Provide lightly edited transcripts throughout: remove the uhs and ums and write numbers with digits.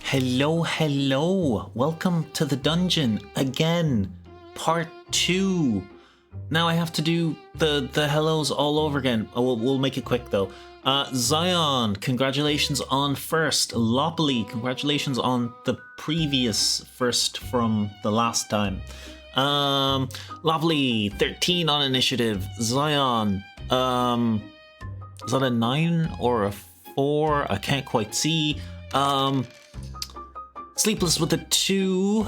Hello, hello! Welcome to the dungeon again, part 2. Now I have to do the hellos all over again. Oh, we'll make it quick though. Zion, congratulations on first. Lopley, congratulations on the previous first from the last time. Lovely, 13 on initiative. Zion, is that a 9 or a 4? I can't quite see. Sleepless with a 2.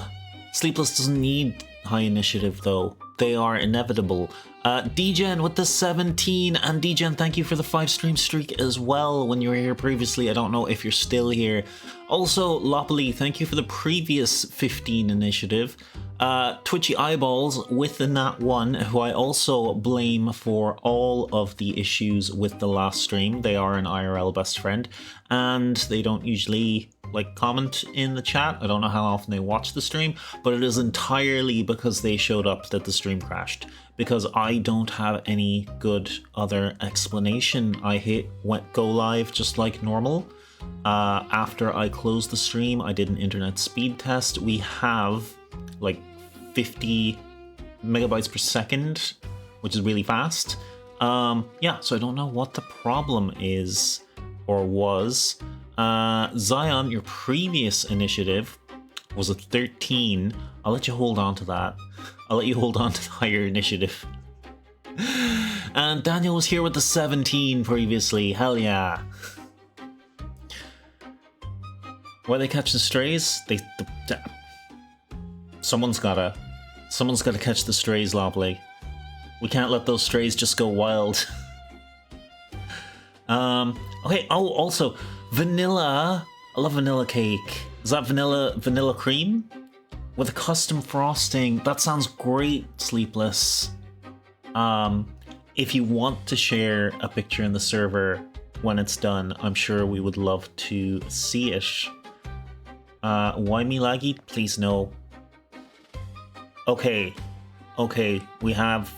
Sleepless doesn't need high initiative though. They are inevitable. Degen with the 17, and Degen, thank you for the 5 stream streak as well when you were here previously. I don't know if you're still here. Also, Lopley, thank you for the previous 15 initiative. Twitchy Eyeballs with the Nat 1, who I also blame for all of the issues with the last stream. They are an IRL best friend, and they don't usually comment in the chat. I don't know how often they watch the stream, but it is entirely because they showed up that the stream crashed, because I don't have any good other explanation. I hit go live just like normal. After I closed the stream, I did an internet speed test. We have 50 megabytes per second, which is really fast. Yeah, so I don't know what the problem is or was. Zion, your previous initiative was a 13. I'll let you hold on to that. I'll let you hold on to the higher initiative. And Daniel was here with the 17 previously. Hell yeah. Why they catch the strays? Someone's gotta catch the strays, Lopley. We can't let those strays just go wild. Okay, oh, also, vanilla. I love vanilla cake. Is that vanilla cream? With a custom frosting. That sounds great, Sleepless. If you want to share a picture in the server when it's done, I'm sure we would love to see it. Why me laggy? Please no. Okay, we have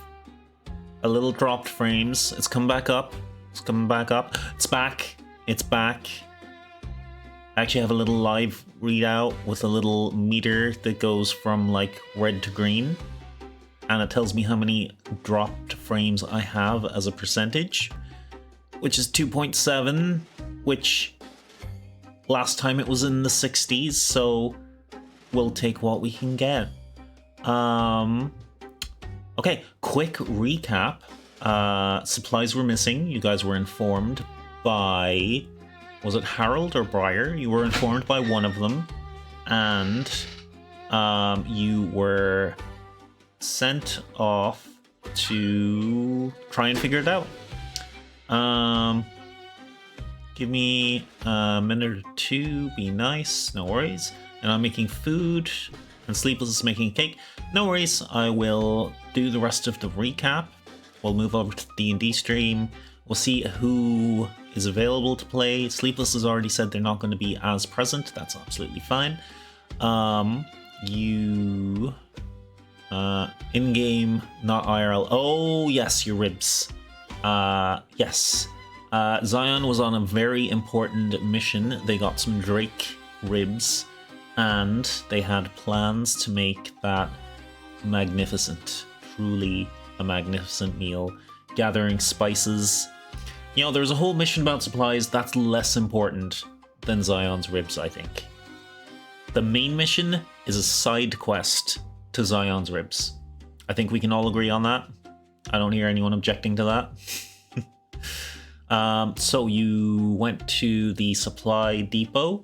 a little dropped frames. It's come back up. It's coming back up. It's back. It's back. I actually have a little live readout with a little meter that goes from like red to green. And it tells me how many dropped frames I have as a percentage, which is 2.7, which last time it was in the 60s, so we'll take what we can get. Okay, quick recap. Supplies were missing. You guys were informed by, was it Harold or Briar? You were informed by one of them, and you were sent off to try and figure it out. Give me a minute or two, be nice, no worries. And I'm making food, and Sleepless is making cake. No worries, I will do the rest of the recap. We'll move over to the D&D stream. We'll see who is available to play. Sleepless has already said they're not going to be as present. That's absolutely fine. In-game, not IRL. Oh, yes, your ribs. Yes. Zion was on a very important mission. They got some Drake ribs, and they had plans to make that magnificent. Truly a magnificent meal. Gathering spices. You know, there's a whole mission about supplies that's less important than Zion's ribs, I think. The main mission is a side quest to Zion's ribs. I think we can all agree on that. I don't hear anyone objecting to that. So you went to the supply depot.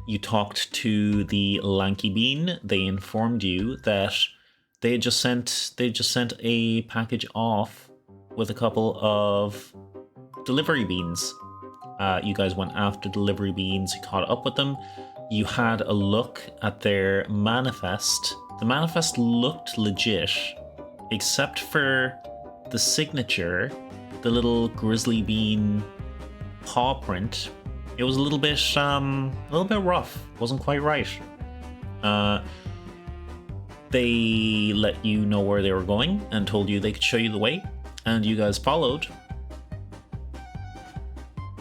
You talked to the Lanky Bean. They informed you that they just sent a package off with a couple of delivery beans. You guys went after delivery beans. You caught up with them. You had a look at their manifest. The manifest looked legit, except for the signature, the little Grizzly Bean paw print. It was a little bit rough. Wasn't quite right. They let you know where they were going and told you they could show you the way, and you guys followed.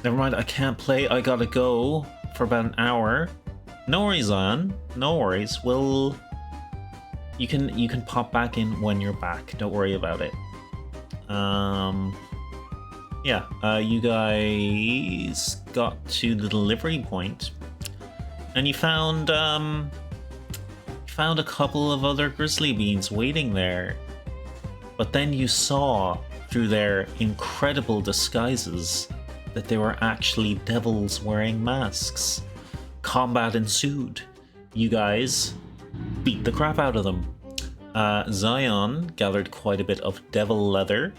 Never mind, I can't play. I gotta go for about an hour. No worries, Zion. No worries. You can pop back in when you're back. Don't worry about it. You guys got to the delivery point, and you found a couple of other Grizzly Beans waiting there. But then you saw through their incredible disguises that they were actually devils wearing masks. Combat ensued. You guys beat the crap out of them. Zion gathered quite a bit of devil leather.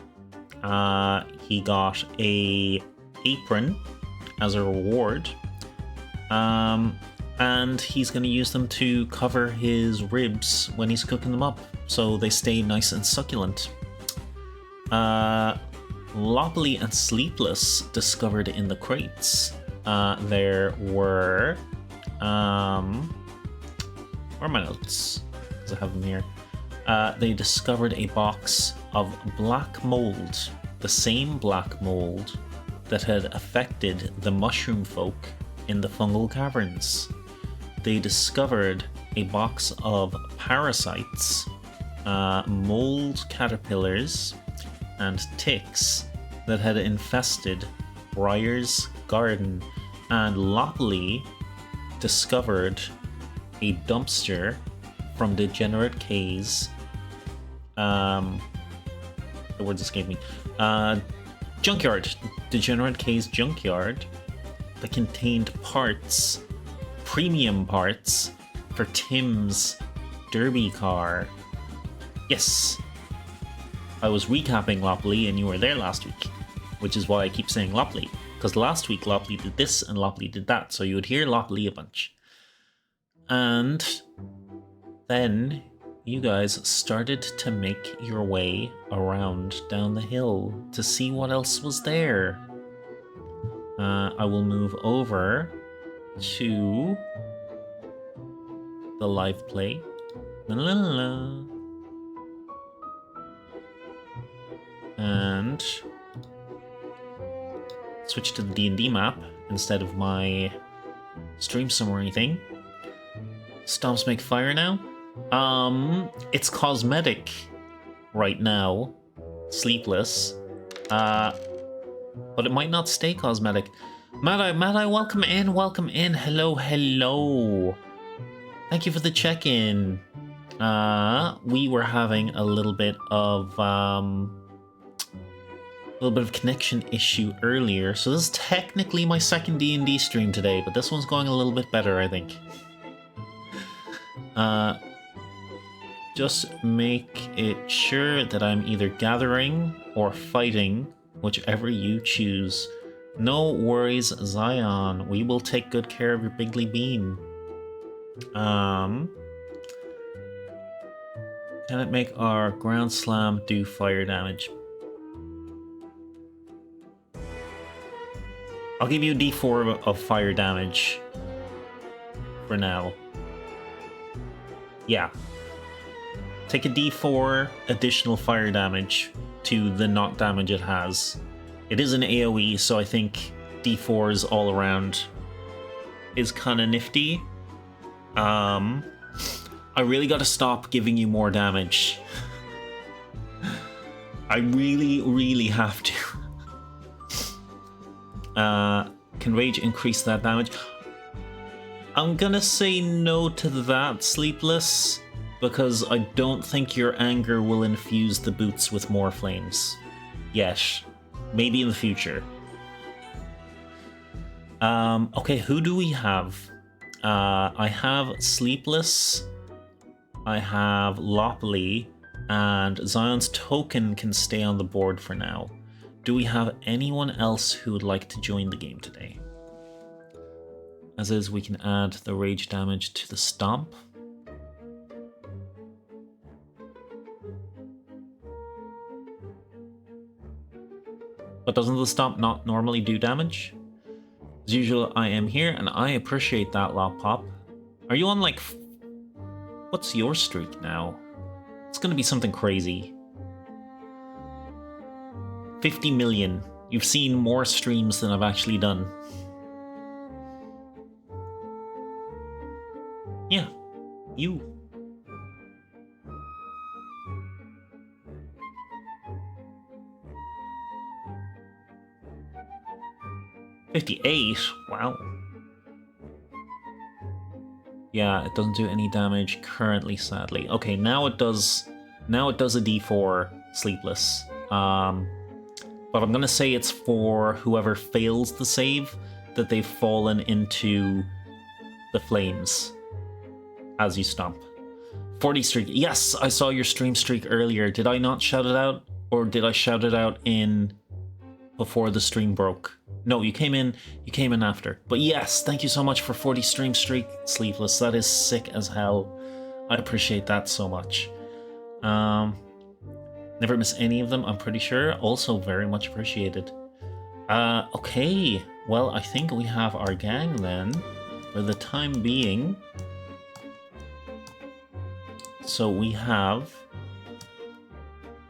He got a apron as a reward. And he's going to use them to cover his ribs when he's cooking them up, so they stay nice and succulent. Loppily and Sleepless discovered in the crates there were where are my notes? Because I have them here. They discovered a box of black mold, the same black mold that had affected the mushroom folk in the fungal caverns. They discovered a box of parasites, mold caterpillars, and ticks that had infested Briar's garden, and Lopley discovered a dumpster from Degenerate K's the word escaped me. Junkyard. Degenerate K's junkyard that contained parts, premium parts, for Tim's derby car. Yes. I was recapping Lopley and you were there last week, which is why I keep saying Lopley, because last week Lopley did this and Lopley did that, so you would hear Lopley a bunch. And then you guys started to make your way around down the hill to see what else was there. I will move over to the live play. La, la, la. And switch to the D&D map instead of my stream summary thing. Stomps make fire now. It's cosmetic right now, sleepless. But it might not stay cosmetic. Mad-Eye, welcome in. Hello. Thank you for the check-in. We were having a little bit of connection issue earlier, so this is technically my second D&D stream today, but this one's going a little bit better, I think. Just make it sure that I'm either gathering or fighting, whichever you choose. No worries, Zion. We will take good care of your Bigly Bean. Can it make our ground slam do fire damage? I'll give you a d4 of fire damage for now. Yeah. Take a d4 additional fire damage to the knock damage it has. It is an AoE, so I think d4s all around is kind of nifty. I really gotta stop giving you more damage. I really have to. Can rage increase that damage? I'm gonna say no to that, Sleepless, because I don't think your anger will infuse the boots with more flames. Yes, maybe in the future. Okay, who do we have? I have Sleepless, I have Lopley, and Zion's token can stay on the board for now. Do we have anyone else who would like to join the game today? As is, we can add the rage damage to the stomp. But doesn't the stomp not normally do damage? As usual, I am here, and I appreciate that, Loppop. Are you on, like... What's your streak now? It's gonna be something crazy. 50 million. You've seen more streams than I've actually done. Yeah, you. $58? Wow. Yeah, it doesn't do any damage currently, sadly. Okay, now it does a D4 Sleepless. But I'm gonna say it's for whoever fails the save, that they've fallen into the flames as you stomp. 40 streak. Yes, I saw your stream streak earlier. Did I not shout it out? Or did I shout it out in before the stream broke? No, you came in after. But yes, thank you so much for 40 stream streak, Sleepless. That is sick as hell. I appreciate that so much. Never miss any of them, I'm pretty sure. Also very much appreciated. Okay. Well, I think we have our gang then, for the time being. So we have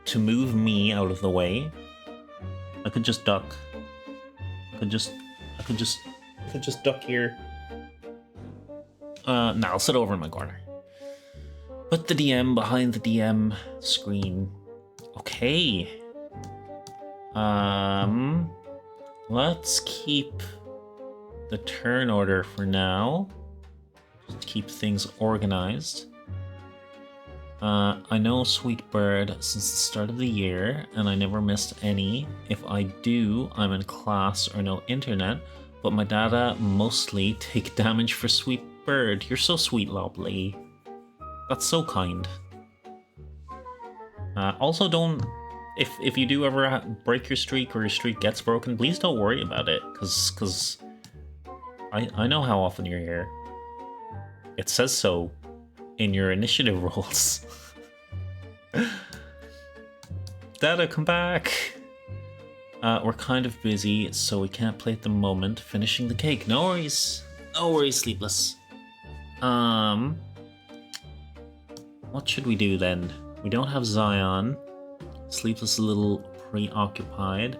to move me out of the way. I could just duck. I could just duck here. Nah, I'll sit over in my corner. Put the DM behind the DM screen. Okay. Let's keep the turn order for now. Just to keep things organized. I know Sweet Bird since the start of the year, and I never missed any. If I do, I'm in class or no internet, but my data mostly take damage for Sweet Bird. You're so sweet, Lopley. That's so kind. Also, don't if you do ever break your streak or your streak gets broken, please don't worry about it, cause I know how often you're here. It says so in your initiative rolls. Dada, come back! We're kind of busy, so we can't play at the moment. Finishing the cake. No worries. No worries, Sleepless. What should we do then? We don't have Zion. Sleepless a little preoccupied.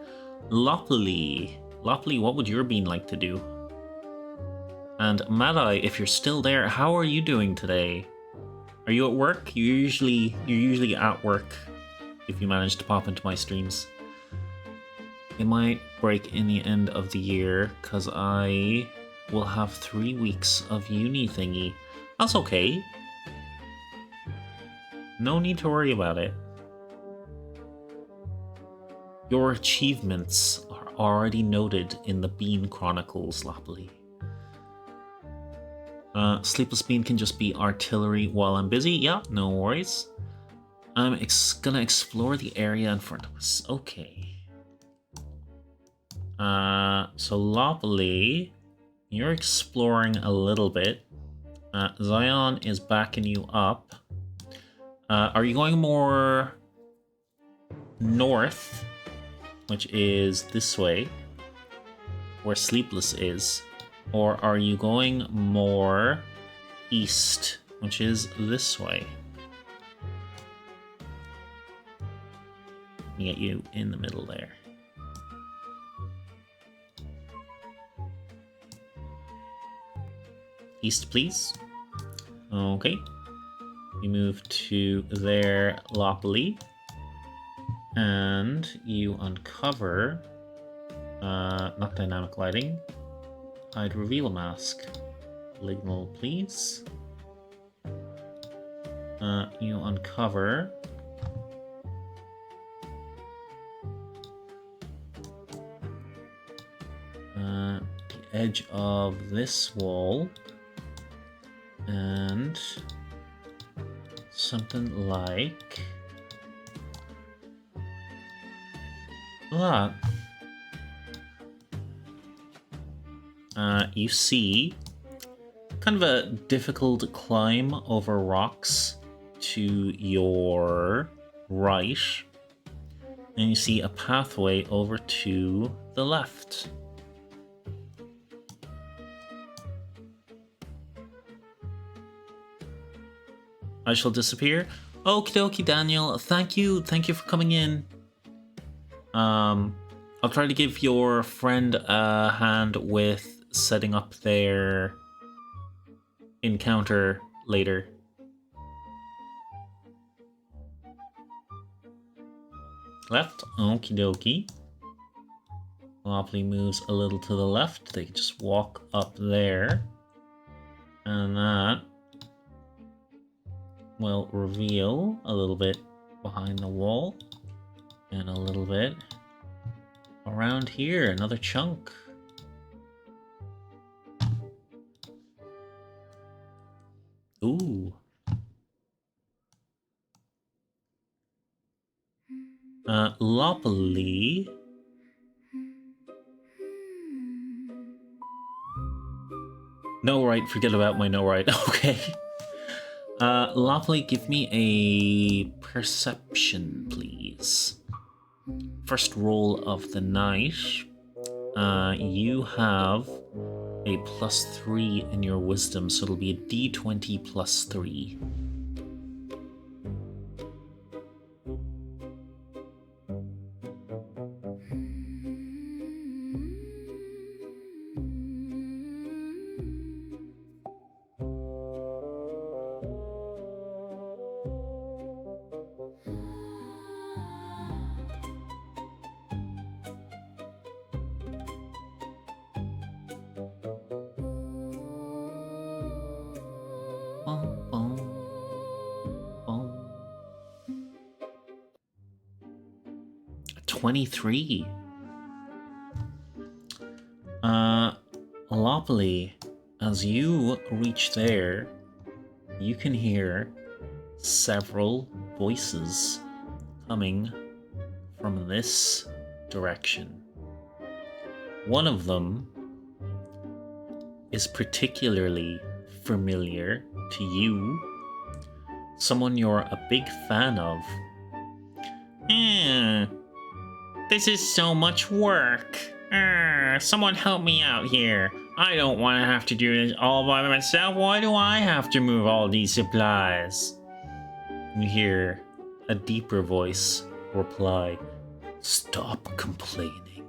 Lopley. Lopley, what would your bean like to do? And Madai, if you're still there, how are you doing today? Are you at work? You're usually at work if you manage to pop into my streams. It might break in the end of the year because I will have 3 weeks of uni thingy. That's okay. No need to worry about it. Your achievements are already noted in the Bean Chronicles, Lopley. Sleepless Bean can just be artillery while I'm busy. Yeah, no worries. I'm gonna explore the area in front of us. Okay. So Lopley, you're exploring a little bit. Zion is backing you up. Are you going more north, which is this way, where Sleepless is? Or are you going more east, which is this way? Let me get you in the middle there. East, please. Okay. You move to there, Lopley. And you uncover... not dynamic lighting. Hide reveal mask. Lignal, please. You uncover... the edge of this wall. And something like that. You see kind of a difficult climb over rocks to your right, and you see a pathway over to the left. I shall disappear. Okie dokie, Daniel. Thank you for coming in. I'll try to give your friend a hand with setting up their encounter later. Left. Okie dokie. Lopley moves a little to the left. They can just walk up there. And that will reveal a little bit behind the wall. And a little bit around here. Another chunk. Ooh. Lopley. No right, forget about my no right. Okay. Lopley, give me a perception, please. First roll of the night. You have a +3 in your wisdom, so it'll be a d20 +3. Boom, boom, boom. 23. Lopley, as you reach there, you can hear several voices coming from this direction. One of them is particularly familiar to you, someone you're a big fan of. This is so much work. Someone help me out here. I don't want to have to do this all by myself. Why do I have to move all these supplies? You hear a deeper voice reply, "Stop complaining.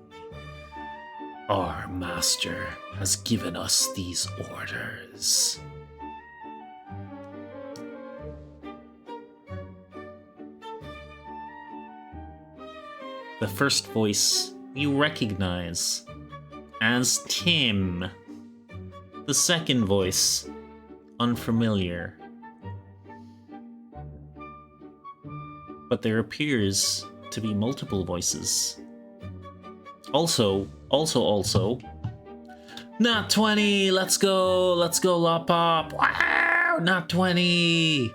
Our master has given us these orders." The first voice you recognize as Tim. The second voice, unfamiliar. But there appears to be multiple voices. Also, Nat 20! Let's go, Lop Pop! Wow! Nat 20!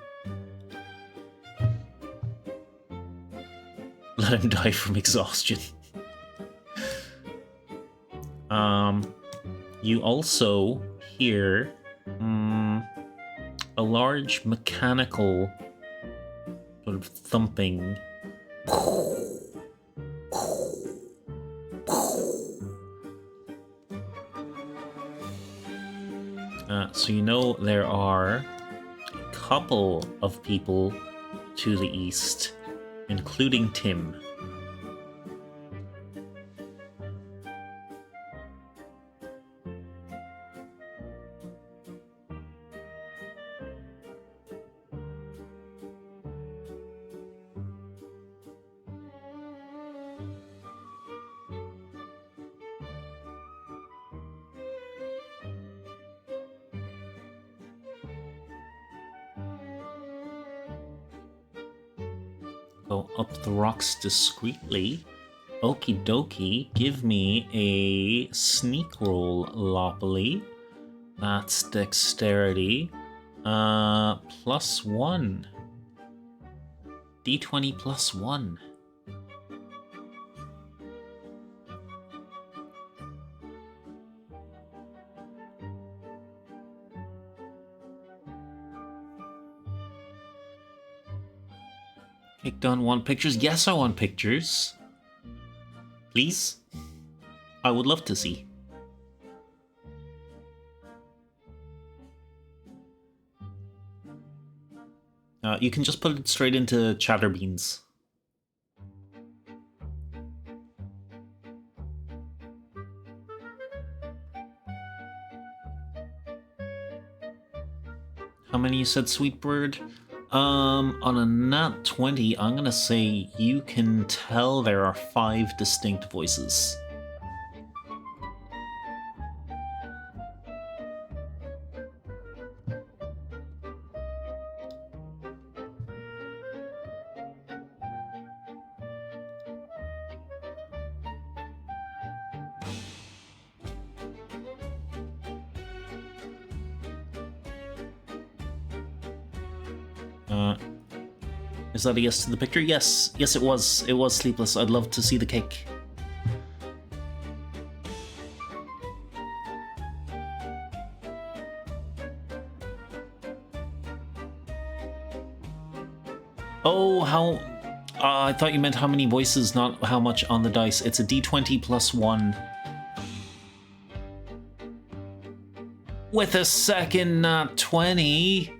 Let him die from exhaustion. You also hear a large mechanical sort of thumping. So you know there are a couple of people to the east, including Tim. Go up the rocks discreetly. Okie dokie, give me a sneak roll, Loppily. That's dexterity. +1. D20 +1. Don want pictures? Yes, I want pictures. Please? I would love to see. You can just put it straight into Chatterbeans. How many you said, Sweetbird? On a nat 20, I'm gonna say you can tell there are 5 distinct voices. Is that a yes to the picture? Yes. Yes, it was. It was Sleepless. I'd love to see the cake. Oh, how... I thought you meant how many voices, not how much on the dice. It's a d20 +1. With a second nat 20...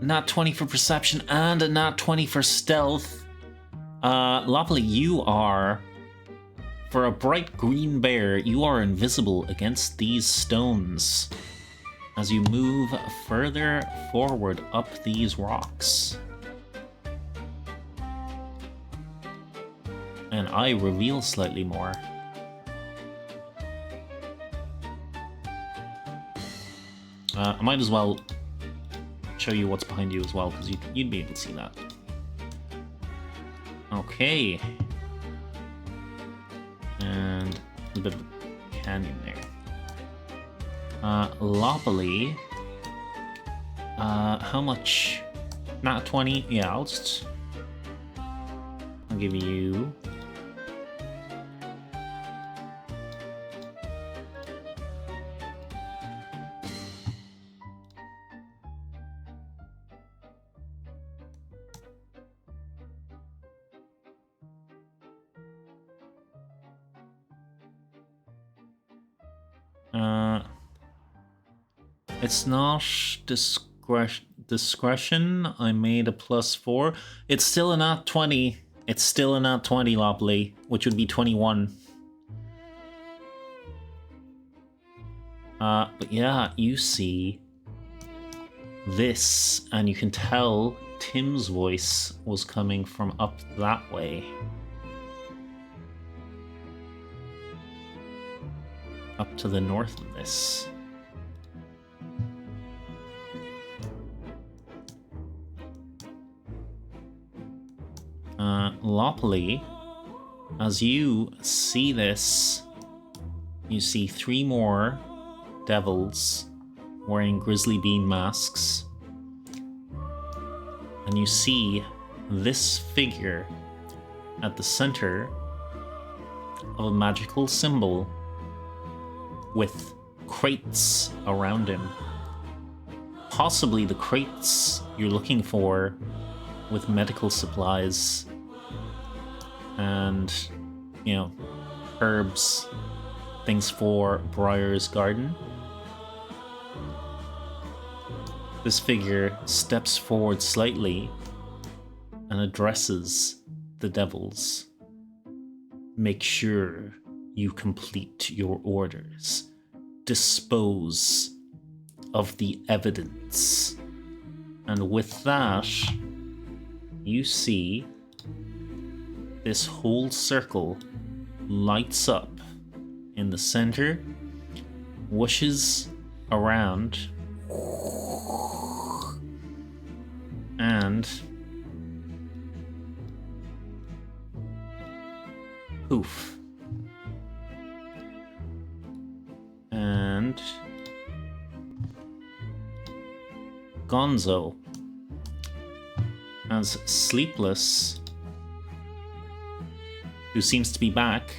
Nat 20 for perception and a nat 20 for stealth. Loppily, you are, for a bright green bear, you are invisible against these stones as you move further forward up these rocks. And I reveal slightly more. I might as well show you what's behind you as well, because you'd be able to see that. Okay. And a bit of a canyon there. Loppily. How much? Not 20? Yeah, I'll just... give you... It's not discretion. I made a +4. It's still a nat 20. It's still a nat 20, Lopley, which would be 21. But yeah, you see this, and you can tell Tim's voice was coming from up that way. Up to the north of this. Lopley, as you see this, you see 3 more devils wearing grizzly bean masks. And you see this figure at the center of a magical symbol with crates around him. Possibly the crates you're looking for with medical supplies and, you know, herbs, things for Briar's garden. This figure steps forward slightly and addresses the devils. Make sure you complete your orders. Dispose of the evidence. And with that, you see this whole circle lights up in the center, whooshes around, and poof. And Gonzo, as Sleepless, who seems to be back,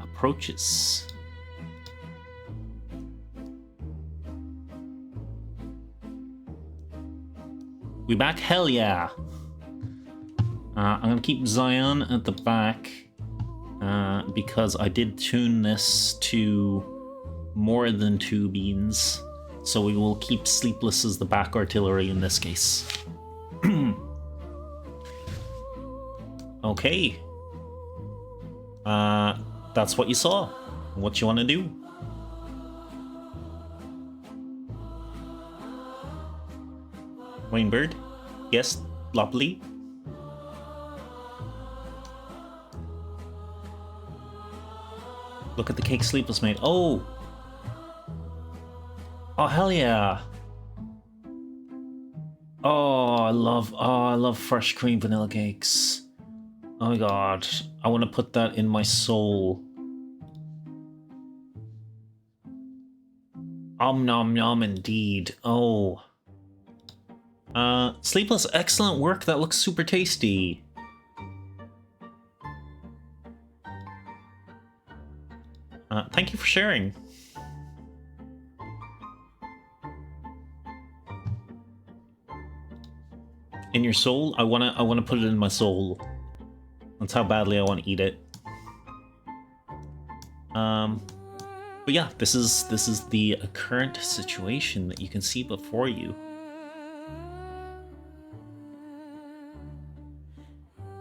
approaches. We back? Hell yeah! I'm gonna keep Zion at the back because I did tune this to more than 2 beans, so we will keep Sleepless as the back artillery in this case. Okay. That's what you saw. What you want to do? Rainbird? Yes, Lopley? Look at the cake Sleepless made. Oh! Oh, hell yeah! Oh, I love fresh cream vanilla cakes. Oh my god, I want to put that in my soul. Nom nom indeed. Oh. Sleepless, excellent work. That looks super tasty. Thank you for sharing. In your soul? I wanna put it in my soul. That's how badly I want to eat it. But yeah, this is the current situation that you can see before you.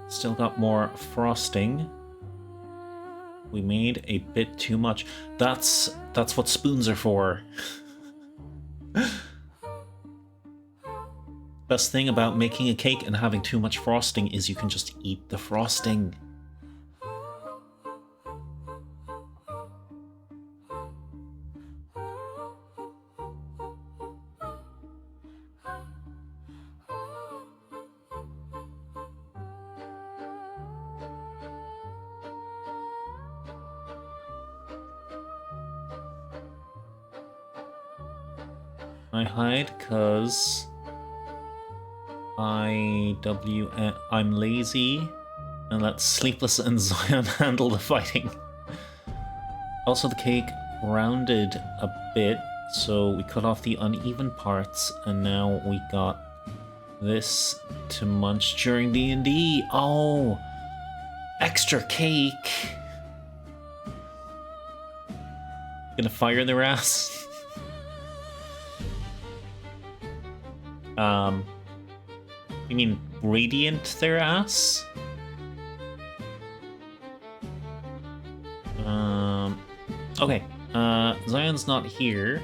Still got more frosting. We made a bit too much. That's what spoons are for. Best thing about making a cake and having too much frosting is you can just eat the frosting. I hide 'cause I'm lazy, and let Sleepless and Zion handle the fighting. Also, the cake rounded a bit, so we cut off the uneven parts, and now we got this to munch during D&D. Oh, extra cake. Gonna fire their ass. You mean radiant their ass? Okay, Zion's not here.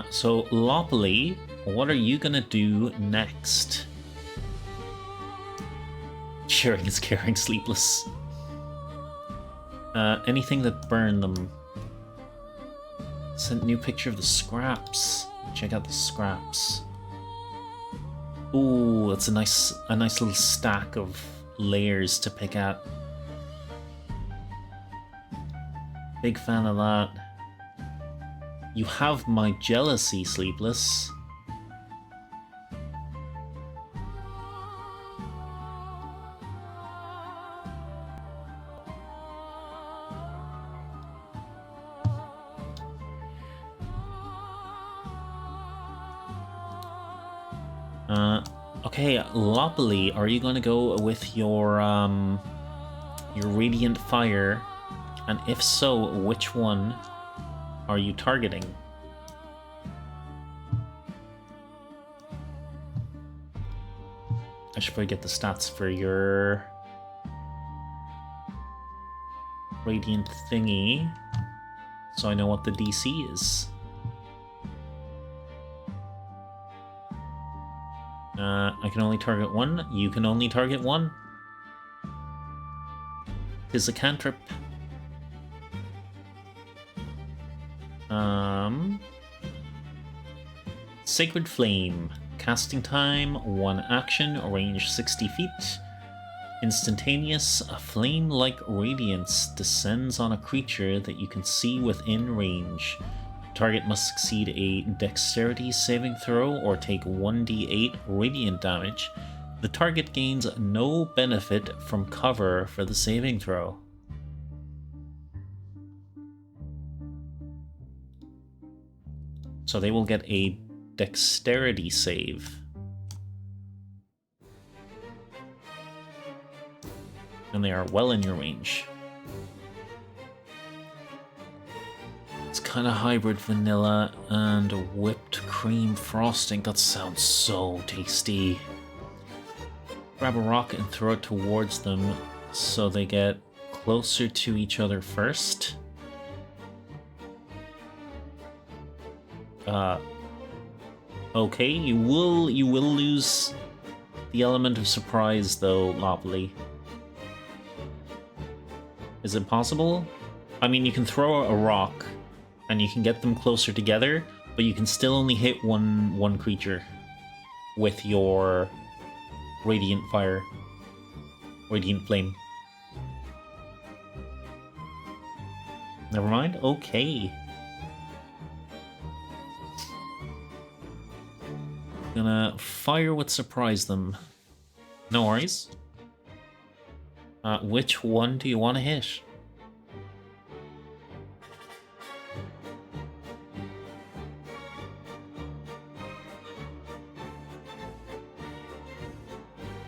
So Lopley, what are you gonna do next? Sharing is caring, Sleepless. Anything that burned them. Sent new picture of the scraps. Check out the scraps. Ooh, that's a nice little stack of layers to pick at. Big fan of that. You have my jealousy, Sleepless. Okay, Lopley, are you gonna go with your radiant fire? And if so, which one are you targeting? I should probably get the stats for your radiant thingy, so I know what the DC is. I can only target one. You can only target one. Tis a cantrip. Sacred Flame. Casting time, 1 action, range 60 feet. Instantaneous, a flame-like radiance descends on a creature that you can see within range. Target must succeed a dexterity saving throw or take 1d8 radiant damage. The target gains no benefit from cover for the saving throw. So they will get a dexterity save. And they are well in your range. It's kind of hybrid vanilla and whipped cream frosting. That sounds so tasty. Grab a rock and throw it towards them so they get closer to each other first. Okay, you will lose the element of surprise though, Lopley. Is it possible? I mean, you can throw a rock and you can get them closer together, but you can still only hit one creature with your radiant fire, radiant flame. Never mind. Okay. Gonna fire what surprise them. No worries. Which one do you want to hit?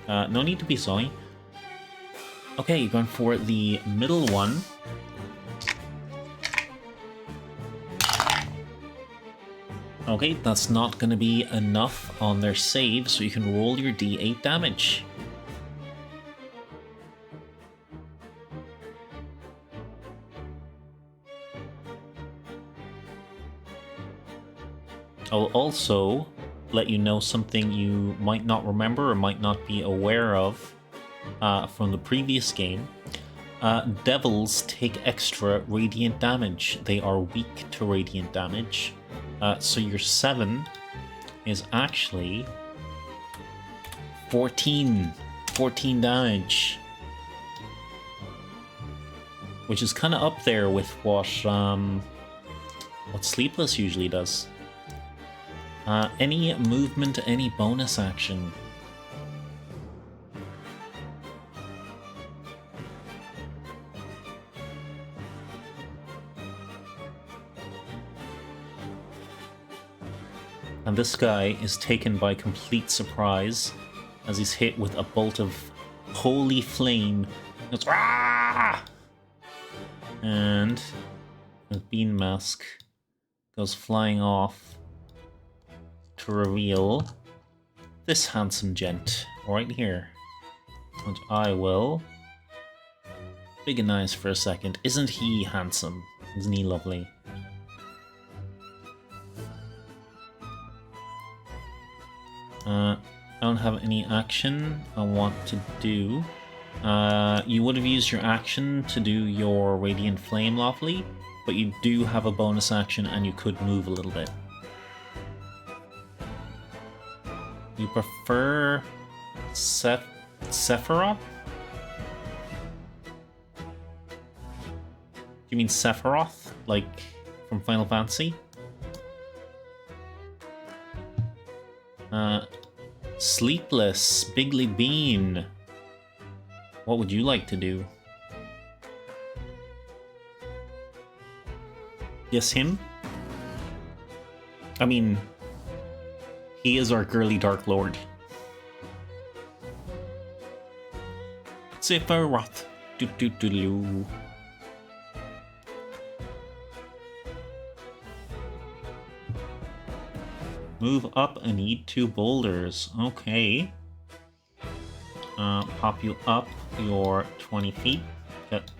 No need to be sorry. Okay, you're going for the middle one. Okay, that's not going to be enough on their save, so you can roll your d8 damage. I'll also let you know something you might not remember or might not be aware of from the previous game. Devils take extra radiant damage. They are weak to radiant damage. So your 7 is actually 14 damage, which is kind of up there with what Sleepless usually does. Any movement, any bonus action? And this guy is taken by complete surprise as he's hit with a bolt of holy flame. He goes, "Rah!" And the bean mask goes flying off to reveal this handsome gent right here, which I will bigonize for a second. Isn't he handsome? Isn't he lovely? I don't have any action I want to do. You would have used your action to do your Radiant Flame, lovely, but you do have a bonus action and you could move a little bit. You prefer Sephiroth? Do you mean Sephiroth, like from Final Fantasy? Sleepless, Bigly Bean. What would you like to do? Yes, him? I mean, he is our girly Dark Lord. Sephiroth. Do-do-do-do. Move up and eat 2 boulders. Okay. Pop you up your 20 feet. Get.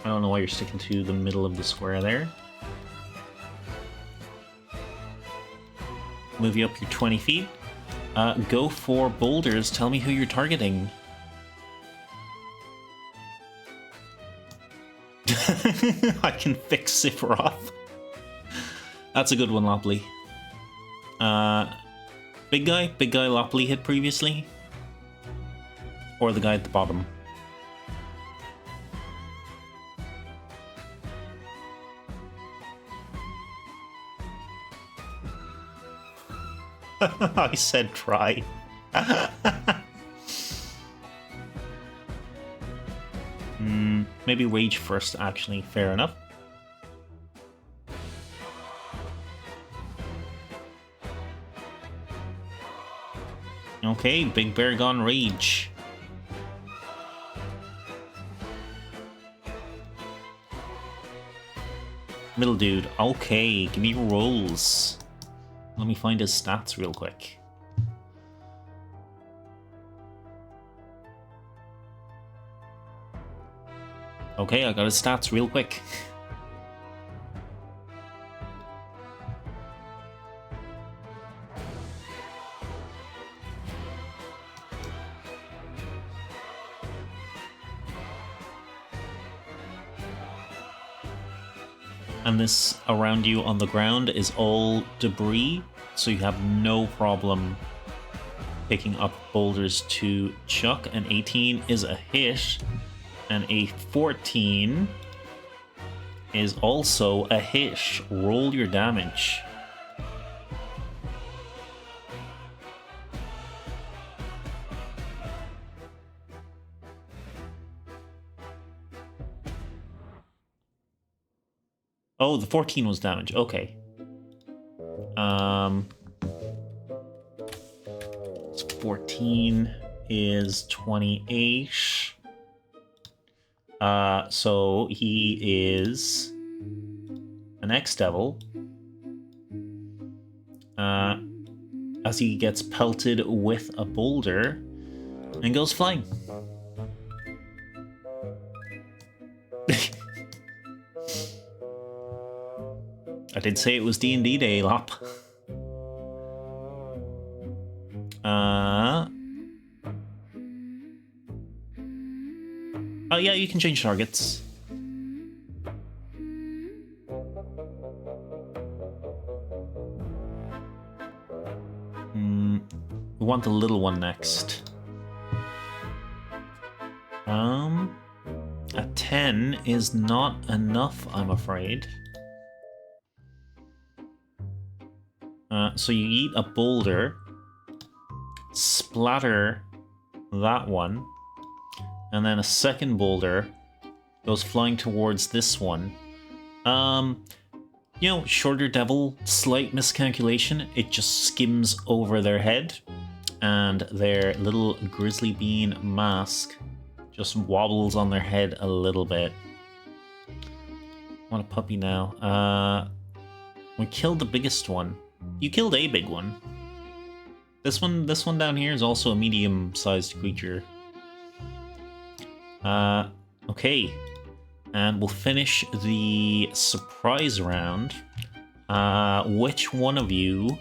I don't know why you're sticking to the middle of the square there. Move you up your 20 feet. Go for boulders. Tell me who you're targeting. I can fix Sephiroth. That's a good one, Lopley. Big guy Lopley hit previously? Or the guy at the bottom? I said try. Maybe rage first, actually. Fair enough. Okay, Big Bear gone rage. Middle dude. Okay, give me your rolls. Let me find his stats real quick. Okay, I got his stats real quick. And this around you on the ground is all debris, so you have no problem picking up boulders to chuck. An 18 is a hit, and a 14 is also a hit. Roll your damage. Oh, the 14 was damage. Okay. So 14 is 28. So he is an X-Devil. As he gets pelted with a boulder and goes flying. I did say it was D&D Day, Lop. Oh yeah, you can change targets. We want the little one next. A 10 is not enough, I'm afraid. So you eat a boulder, splatter that one, and then a second boulder goes flying towards this one. You know, shorter devil, slight miscalculation. It just skims over their head, and their little grizzly bean mask just wobbles on their head a little bit. I want a puppy now. We killed the biggest one. You killed a big one. This one down here is also a medium-sized creature. Okay. And we'll finish the surprise round. Which one of you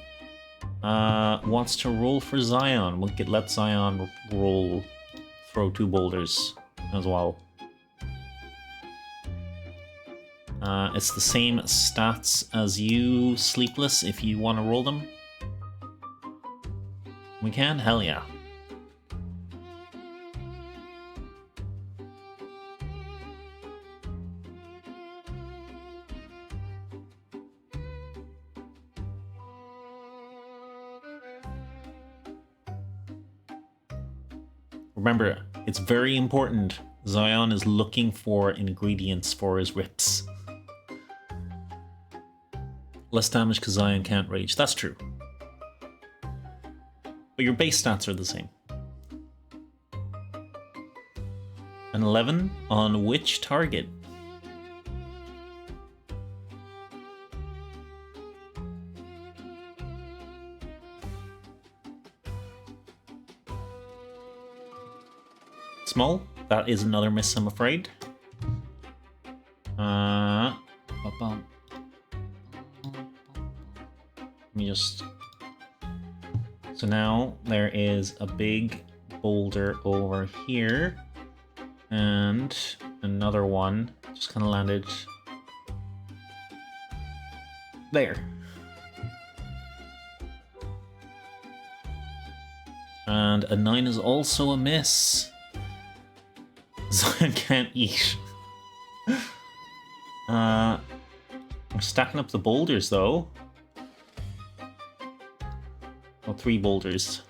wants to roll for Zion? Let Zion roll, throw 2 boulders as well. It's the same stats as you, Sleepless, if you want to roll them. We can? Hell yeah. Remember, it's very important. Zion is looking for ingredients for his rips. Less damage because Zion can't rage. That's true. But your base stats are the same. An 11 on which target? Small. That is another miss, I'm afraid. Let me just... So now there is a big boulder over here. And another one just kind of landed there. And a 9 is also a miss. Zion can't eat. We're stacking up the boulders though. Oh, 3 boulders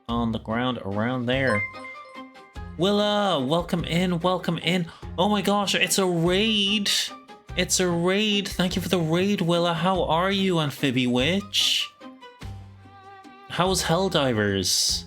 on the ground around there. Willa, welcome in, welcome in. Oh my gosh, it's a raid. It's a raid. Thank you for the raid, Willa. How are you, Amphibi Witch? How's Helldivers?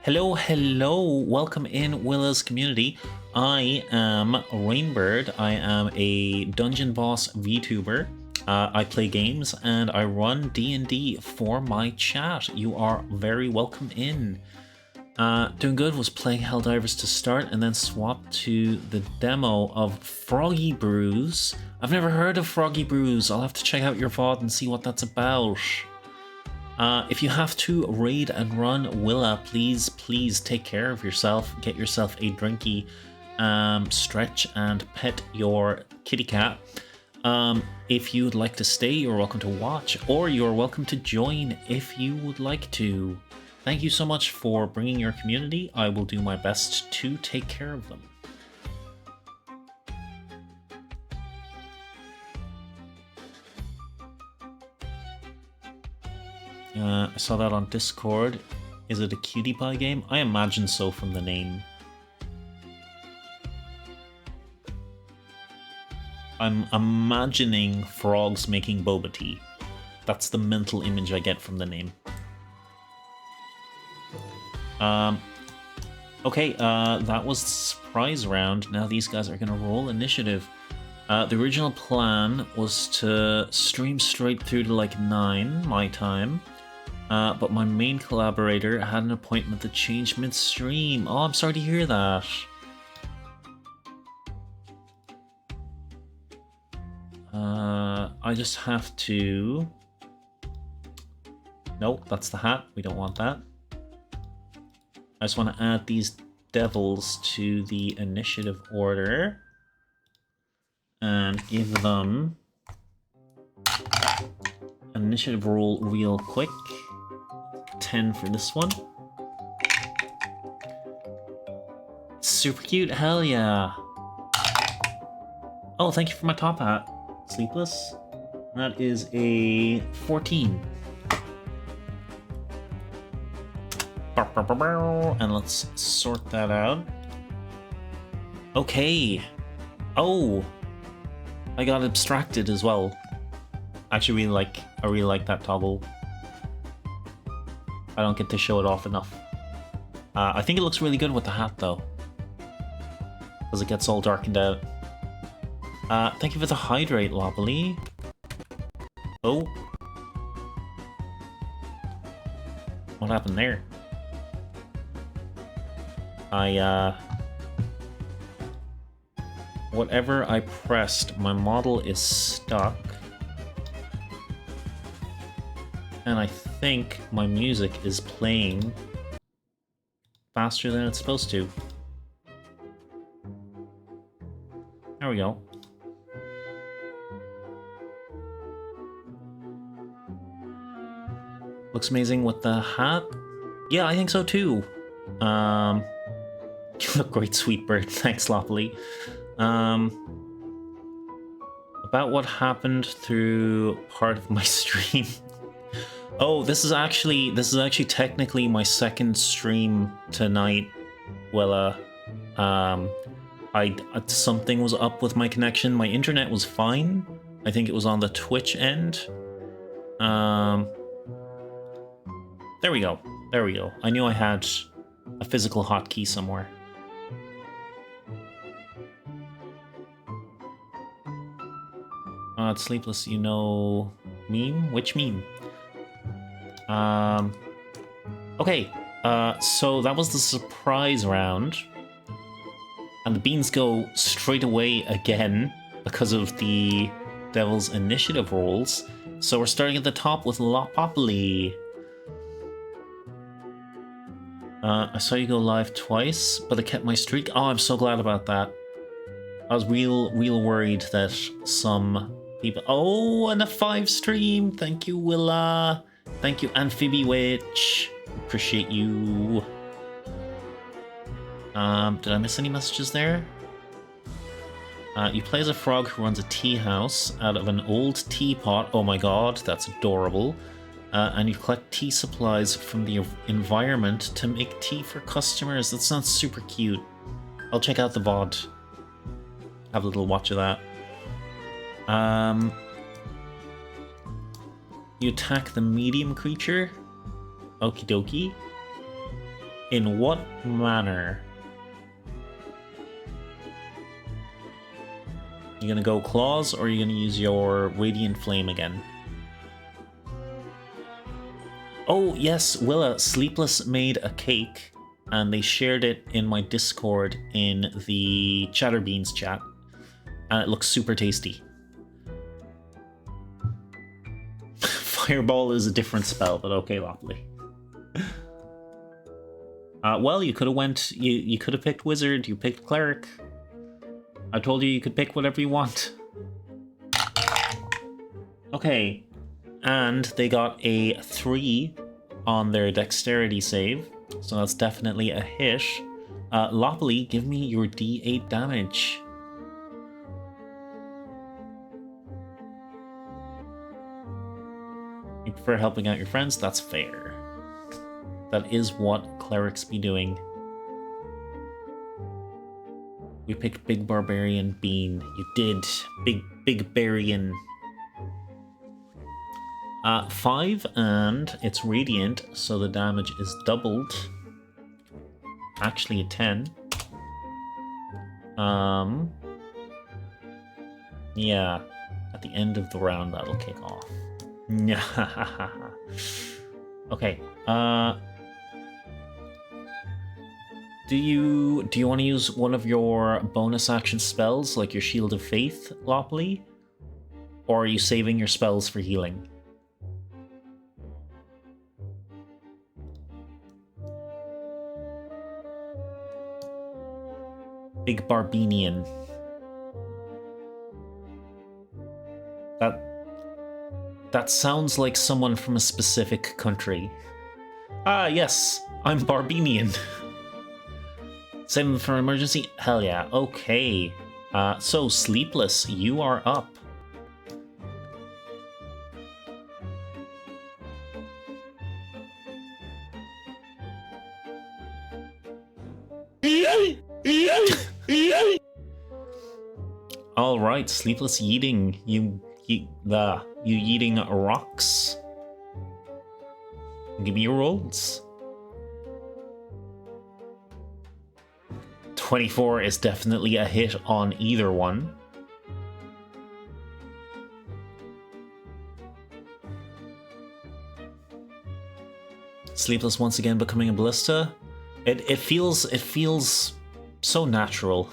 Hello, welcome in Willa's community. I am Rainbird. I am a dungeon boss VTuber. I play games and I run D&D for my chat. You are very welcome in. Doing good was playing Helldivers to start and then swap to the demo of Froggy Brews. I've never heard of Froggy Brews. I'll have to check out your VOD and see what that's about. If you have to raid and run Willa, please take care of yourself. Get yourself a drinky, stretch and pet your kitty cat. If you'd like to stay, you're welcome to watch, or you're welcome to join if you would like to. Thank you so much for bringing your community. I will do my best to take care of them. I saw that on Discord. Is it a cutie pie game? I imagine so from the name. I'm imagining frogs making boba tea. That's the mental image I get from the name. Okay, that was the surprise round. Now these guys are gonna roll initiative. The original plan was to stream straight through to like 9 my time. But my main collaborator had an appointment that changed mid-stream. Oh, I'm sorry to hear that. I just have to... Nope, that's the hat. We don't want that. I just want to add these devils to the initiative order. And give them... an initiative roll real quick. 10 for this one. Super cute, hell yeah. Oh, thank you for my top hat. Sleepless. That is a 14. And let's sort that out. Okay. Oh, I got abstracted as well. Actually, I really like that toggle. I don't get to show it off enough. I think it looks really good with the hat though, because it gets all darkened out. Thank you for the hydrate, Loppily. Oh. What happened there? Whatever I pressed, my model is stuck. And I think my music is playing faster than it's supposed to. There we go. Looks amazing with the hat. Yeah, I think so too. You look great, Sweetbird. Thanks, Loppily. About what happened through part of my stream. Oh, this is actually technically my second stream tonight, Willa. Something was up with my connection. My internet was fine. I think it was on the Twitch end. There we go. There we go. I knew I had a physical hotkey somewhere. It's Sleepless, you know, meme? Which meme? Okay, so that was the surprise round. And the beans go straight away again because of the Devil's Initiative rolls. So we're starting at the top with Loppily. I saw you go live twice, but I kept my streak. Oh, I'm so glad about that. I was real worried that some people... Oh, and a 5 stream! Thank you, Willa! Thank you, Amphibi Witch! Appreciate you. Did I miss any messages there? You play as a frog who runs a tea house out of an old teapot. Oh my god, that's adorable. And you collect tea supplies from the environment to make tea for customers. That sounds super cute. I'll check out the VOD. Have a little watch of that. You attack the medium creature. Okie dokie. In what manner? You gonna go claws, or are you gonna use your radiant flame again? Oh yes, Willa, Sleepless made a cake, and they shared it in my Discord in the Chatterbeans chat, and it looks super tasty. Fireball is a different spell, but okay, Loppily. Well, you could have went. You could have picked Wizard. You picked Cleric. I told you could pick whatever you want. Okay, and they got a 3 on their Dexterity save, so that's definitely a hit. Loppily, give me your D8 damage. You prefer helping out your friends? That's fair. That is what clerics be doing. We picked Big Barbarian Bean. You did. Big Barian. 5, and it's radiant, so the damage is doubled. Actually a 10. Yeah. At the end of the round, that'll kick off. Okay. Do you want to use one of your bonus action spells, like your Shield of Faith, Loppily? Or are you saving your spells for healing? Big Barbinian. That sounds like someone from a specific country. Ah, yes, I'm Barbinian. Save them for emergency? Hell yeah, okay. So Sleepless, you are up. All right, Sleepless yeeting. You yeeting rocks. Give me your rolls. 24 is definitely a hit on either one. Sleepless once again becoming a ballista. It feels so natural.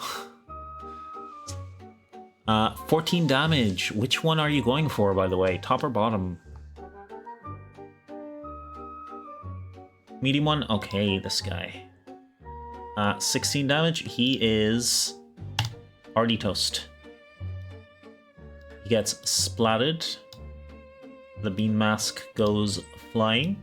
14 damage. Which one are you going for, by the way? Top or bottom? Medium one? Okay, this guy. 16 damage. He is already toast. He gets splatted. The bean mask goes flying.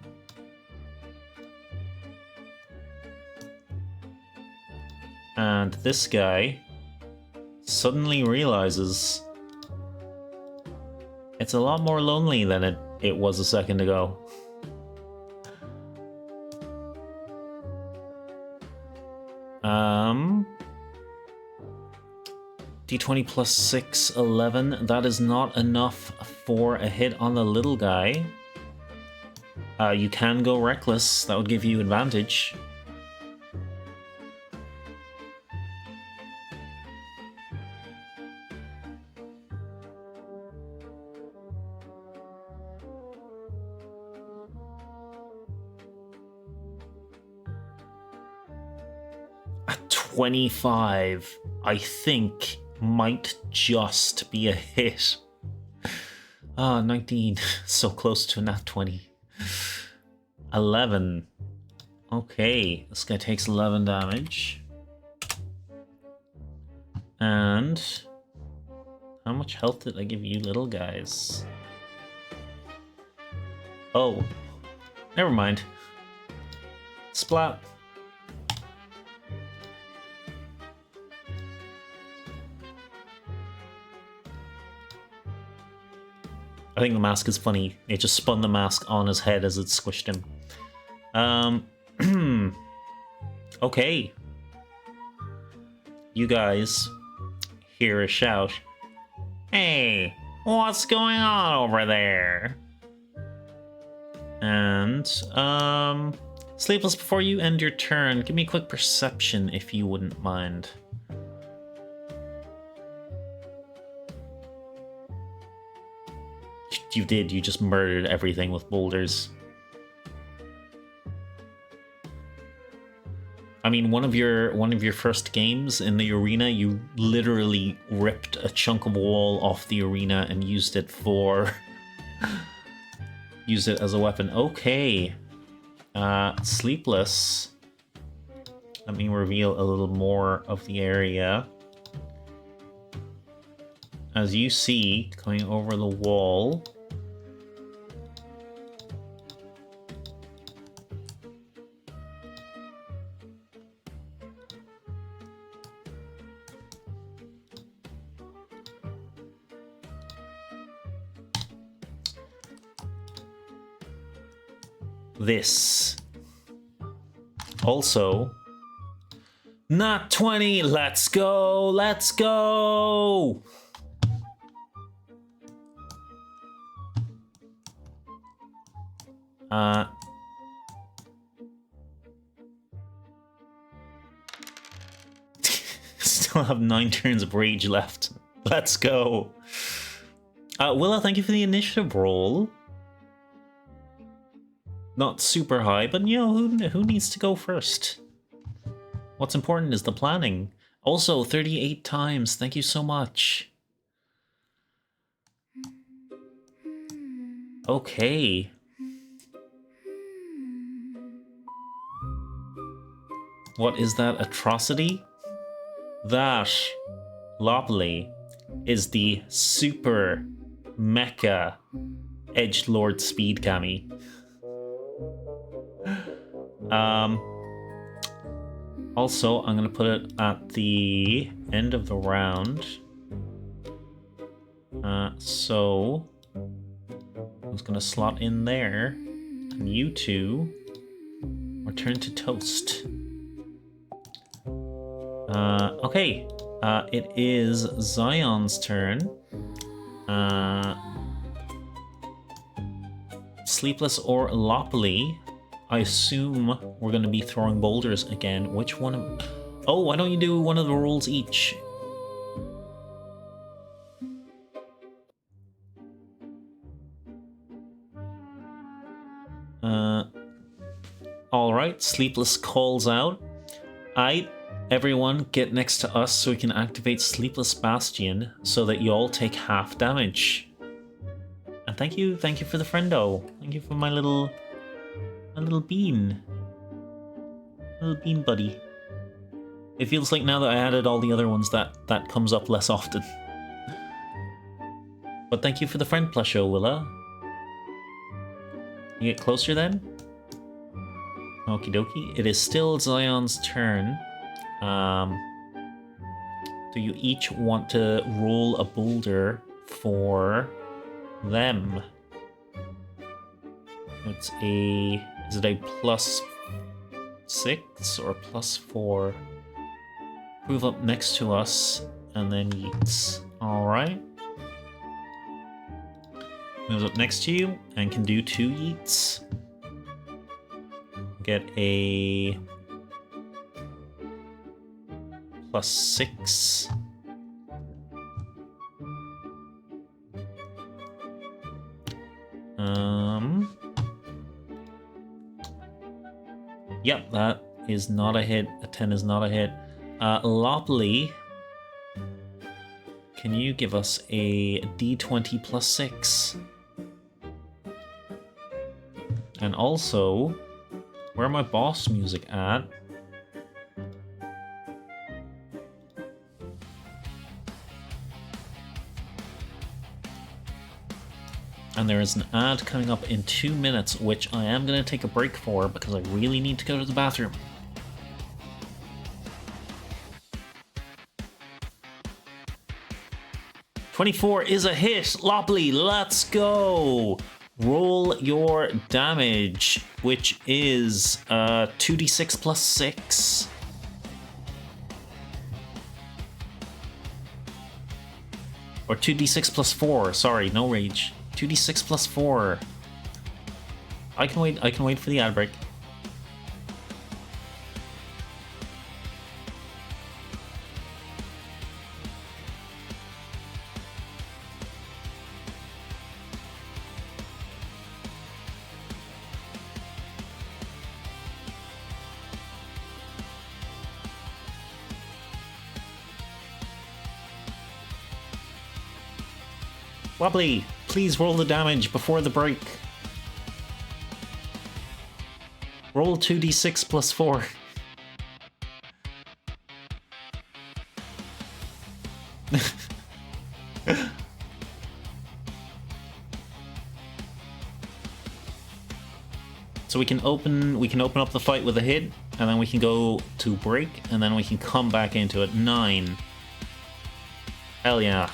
And this guy suddenly realizes it's a lot more lonely than it was a second ago. D20 plus 6, 11. That is not enough for a hit on the little guy. You can go reckless. That would give you advantage. A 25, I think, might just be a hit. 19. So close to a nat 20. 11. Okay, this guy takes 11 damage. And how much health did I give you little guys? Oh, never mind. Splat. I think the mask is funny. It just spun the mask on his head as it squished him. Okay. You guys hear a shout. Hey, what's going on over there? And, Sleepless, before you end your turn, give me a quick perception if you wouldn't mind. You did, you just murdered everything with boulders. I mean, one of your first games in the arena, you literally ripped a chunk of wall off the arena and used it for used it as a weapon. Okay. Sleepless. Let me reveal a little more of the area. As you see, coming over the wall, this. Also, not 20, let's go, let's go! Still have 9 turns of rage left. Let's go. Willa, thank you for the initiative roll. Not super high, but you know, who needs to go first? What's important is the planning. Also, 38 times. Thank you so much. Okay. What is that atrocity? That, lovely, is the super mecha edgelord speed cami. Also, I'm going to put it at the end of the round. So I'm just going to slot in there. And you two return to toast. Okay. It is Zion's turn. Sleepless or Lopley. I assume we're going to be throwing boulders again. Which one? Oh, why don't you do one of the rolls each? Alright, Sleepless calls out. Everyone get next to us so we can activate Sleepless Bastion so that you all take half damage. And thank you for the friendo. Thank you for my little bean. Little bean buddy. It feels like now that I added all the other ones that comes up less often. But thank you for the friend plushio, Willa. You get closer then? Okie dokie. It is still Zion's turn. Do you each want to roll a boulder for them? Is it a +6 or +4? Move up next to us and then yeets. Alright. Moves up next to you and can do 2 yeets. Get a +6. Yep, that is not a hit. A 10 is not a hit. Lopley, can you give us a D20 +6? And also, where my boss music at? And there is an ad coming up in 2 minutes, which I am going to take a break for because I really need to go to the bathroom. $24 is a hit. Lopley, let's go. Roll your damage, which is 2d6 +6. Or 2d6 +4. Sorry, no rage. 2d6 +4. I can wait for the ad break. Wobbly, please roll the damage before the break. Roll 2d6 +4. So we can open up the fight with a hit, and then we can go to break, and then we can come back into it. 9. Hell yeah.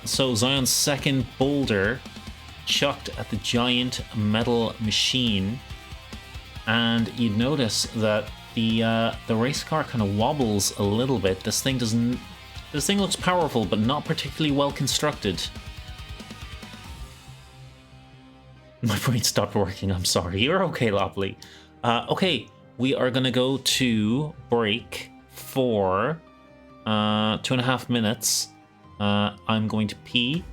So Zion's second boulder chucked at the giant metal machine, and you'd notice that the race car kind of wobbles a little bit. This thing looks powerful, but not particularly well constructed. My brain stopped working. I'm sorry. You're okay, Lopley. Okay, we are gonna go to break for 2.5 minutes. I'm going to pee.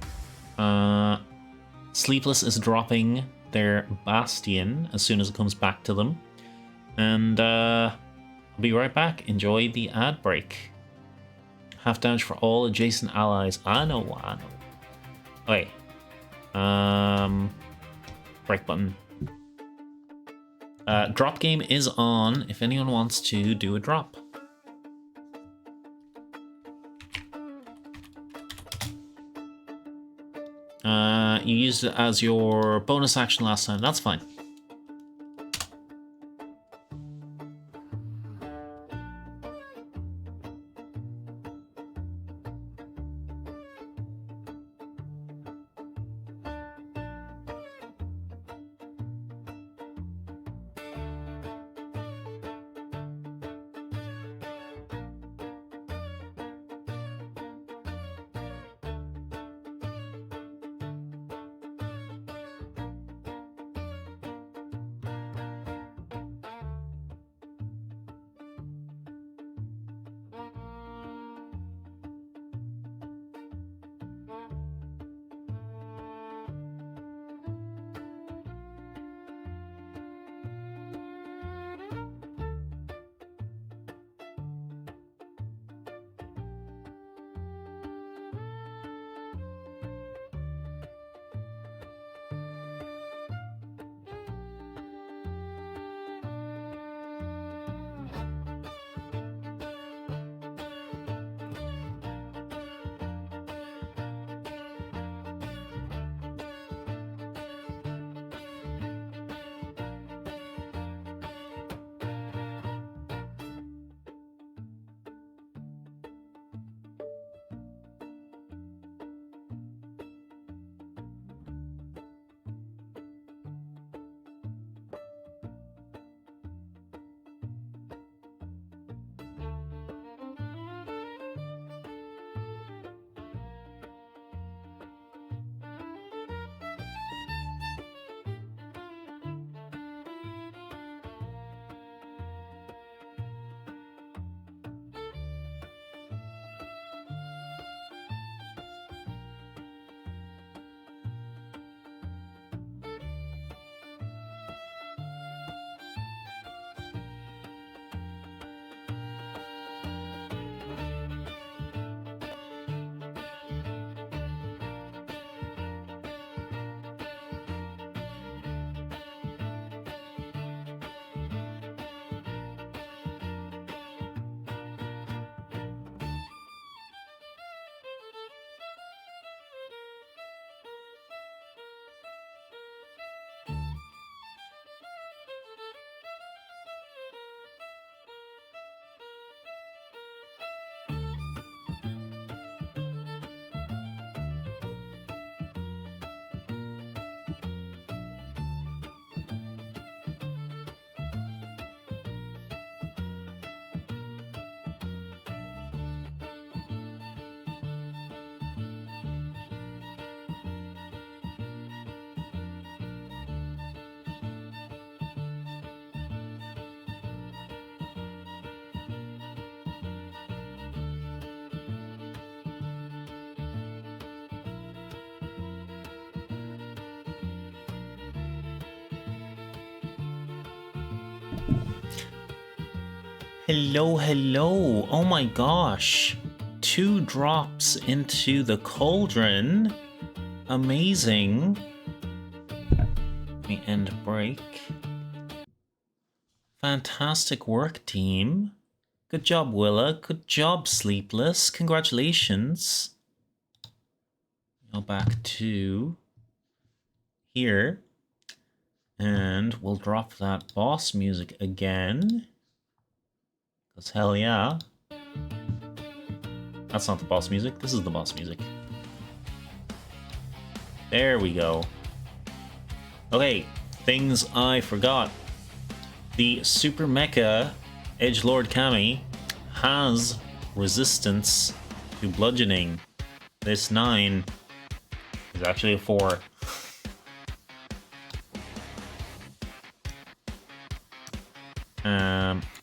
Sleepless is dropping their Bastion as soon as it comes back to them. And I'll be right back. Enjoy the ad break. Half damage for all adjacent allies. I know. Okay. Break button. Drop game is on if anyone wants to do a drop. You used it as your bonus action last time. That's fine. Hello, hello. Oh my gosh. 2 drops into the cauldron. Amazing. Let me end break. Fantastic work, team. Good job, Willa. Good job, Sleepless. Congratulations. Now back to here. And we'll drop that boss music again. Because hell yeah. That's not the boss music. This is the boss music. There we go. Okay, things I forgot. The Super Mecha Edgelord Kami has resistance to bludgeoning. This 9 is actually a 4.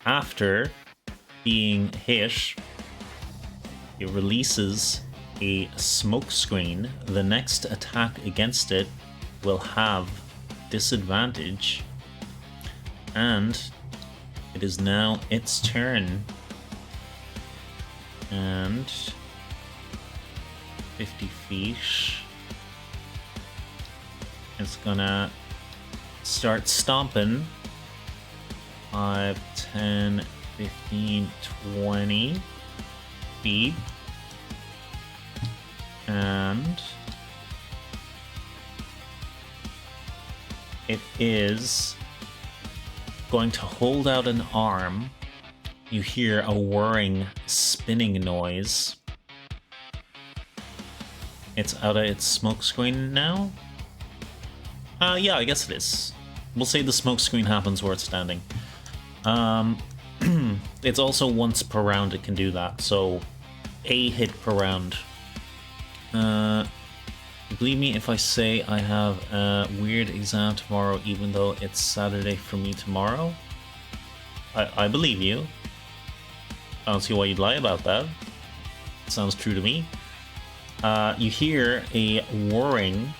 After being hit, it releases a smoke screen. The next attack against it will have disadvantage, and it is now its turn. And 50 feet. It's gonna start stomping. 5, 10, 15, 20 feet. And it is going to hold out an arm. You hear a whirring, spinning noise. It's out of its smoke screen now? Yeah, I guess it is. We'll say the smoke screen happens where it's standing. It's also once per round it can do that, so a hit per round. Believe me if I say I have a weird exam tomorrow, even though it's Saturday for me tomorrow. I believe you. I don't see why you'd lie about that. Sounds true to me. You hear a whirring,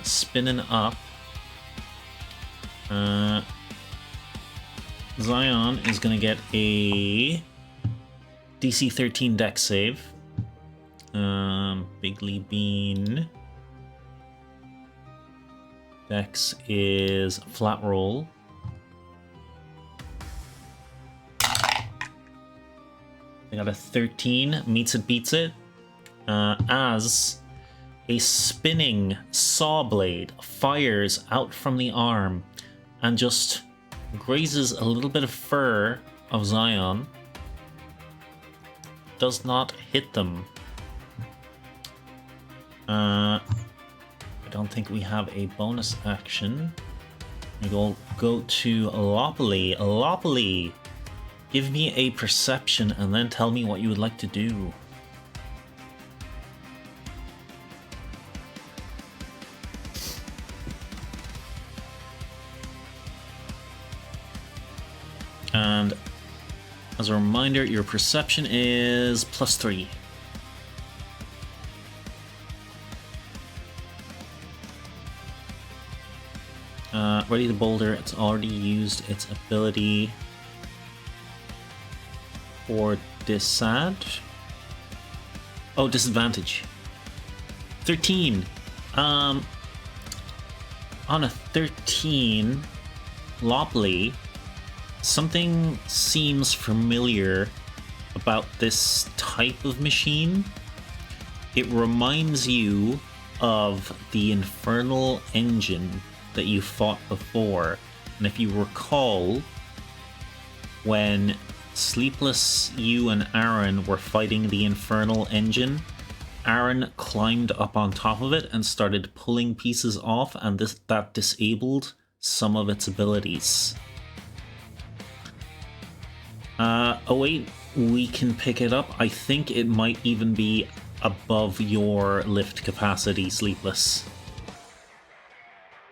spinning up. Zion is gonna get a DC 13 dex save. Bigly Bean. Dex is flat roll. I got a 13, meets it, beats it. As a spinning saw blade fires out from the arm and just grazes a little bit of fur of Zion. Does not hit them. I don't think we have a bonus action. We will go to Lopoly. Lopoly, give me a perception and then tell me what you would like to do. And as a reminder, your perception is +3. Ready to boulder, it's already used its ability for disadvantage. 13. On a 13, Lopley, something seems familiar about this type of machine. It reminds you of the infernal engine that you fought before. And if you recall, when Sleepless, you and Aaron were fighting the infernal engine, Aaron climbed up on top of it and started pulling pieces off, and that disabled some of its abilities. Oh wait, we can pick it up. I think it might even be above your lift capacity, Sleepless.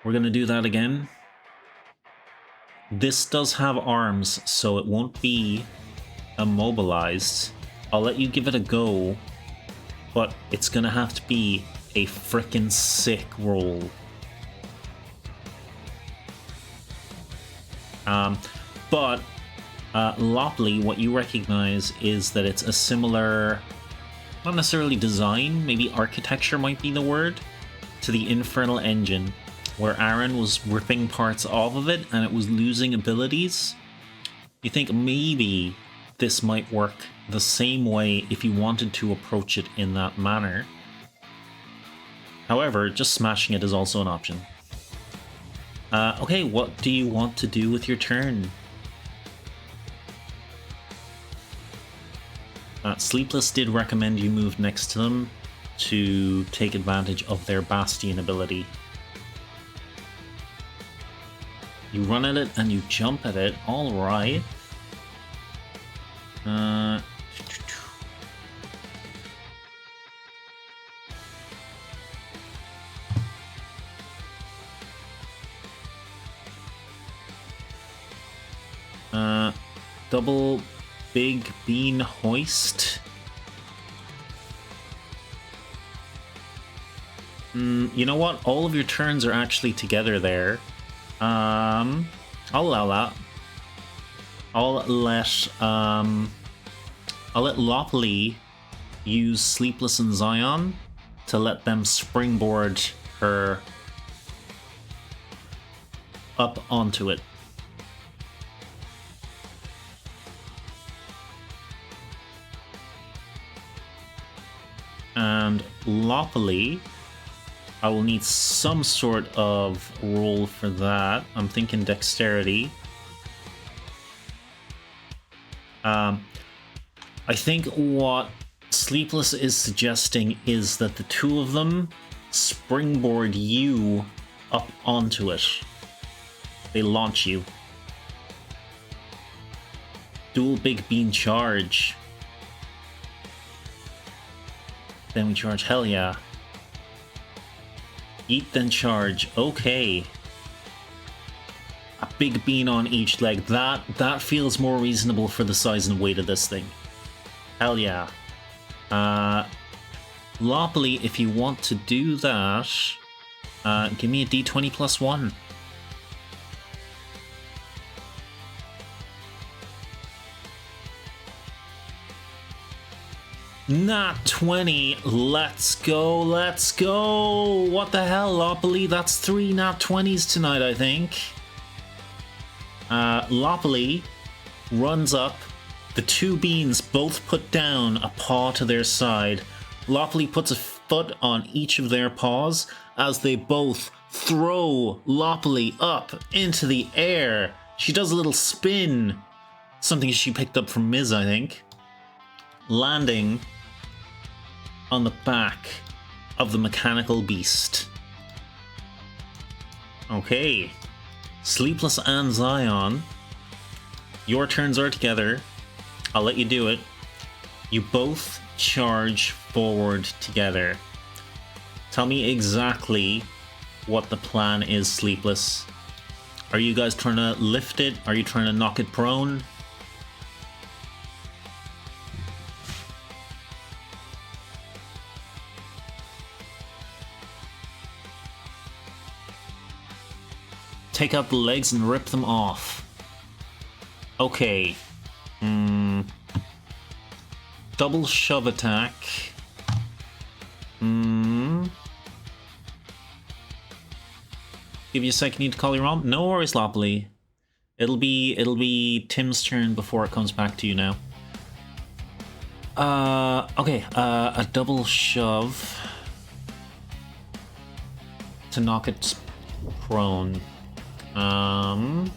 We're gonna do that again. This does have arms, so it won't be immobilized. I'll let you give it a go, but it's gonna have to be a frickin' sick roll. But Lopley, what you recognize is that it's a similar, not necessarily design, maybe architecture might be the word, to the infernal engine, where Aaron was ripping parts off of it and it was losing abilities. You think maybe this might work the same way if you wanted to approach it in that manner. However, just smashing it is also an option. Okay, what do you want to do with your turn? Sleepless did recommend you move next to them to take advantage of their Bastion ability. You run at it and you jump at it, alright. Double big bean hoist. You know what? All of your turns are actually together there. I'll allow that. I'll let Lopley use Sleepless and Zion to let them springboard her up onto it. And Lopley I will need some sort of roll for that. I'm thinking dexterity. I think what Sleepless is suggesting is that the two of them springboard you up onto it. They launch you. Dual big bean charge. Then we charge, hell yeah. Eat then charge, okay. A big bean on each leg, that feels more reasonable for the size and weight of this thing. Hell yeah. Loppily, if you want to do that, give me a d20 plus 1. Nat 20, let's go, let's go! What the hell, Loppily? That's 3 nat 20s tonight, I think. Loppily runs up. The two beans both put down a paw to their side. Loppily puts a foot on each of their paws as they both throw Loppily up into the air. She does a little spin. Something she picked up from Miz, I think. Landing on the back of the mechanical beast. Okay. Sleepless and Zion. Your turns are together. I'll let you do it. You both charge forward together. Tell me exactly what the plan is, Sleepless. Are you guys trying to lift it? Are you trying to knock it prone? Take out the legs and rip them off. Okay. Double shove attack. Give you a second, need to call your mom? No worries, Loppily. It'll be Tim's turn before it comes back to you now. Okay, a double shove to knock it prone. I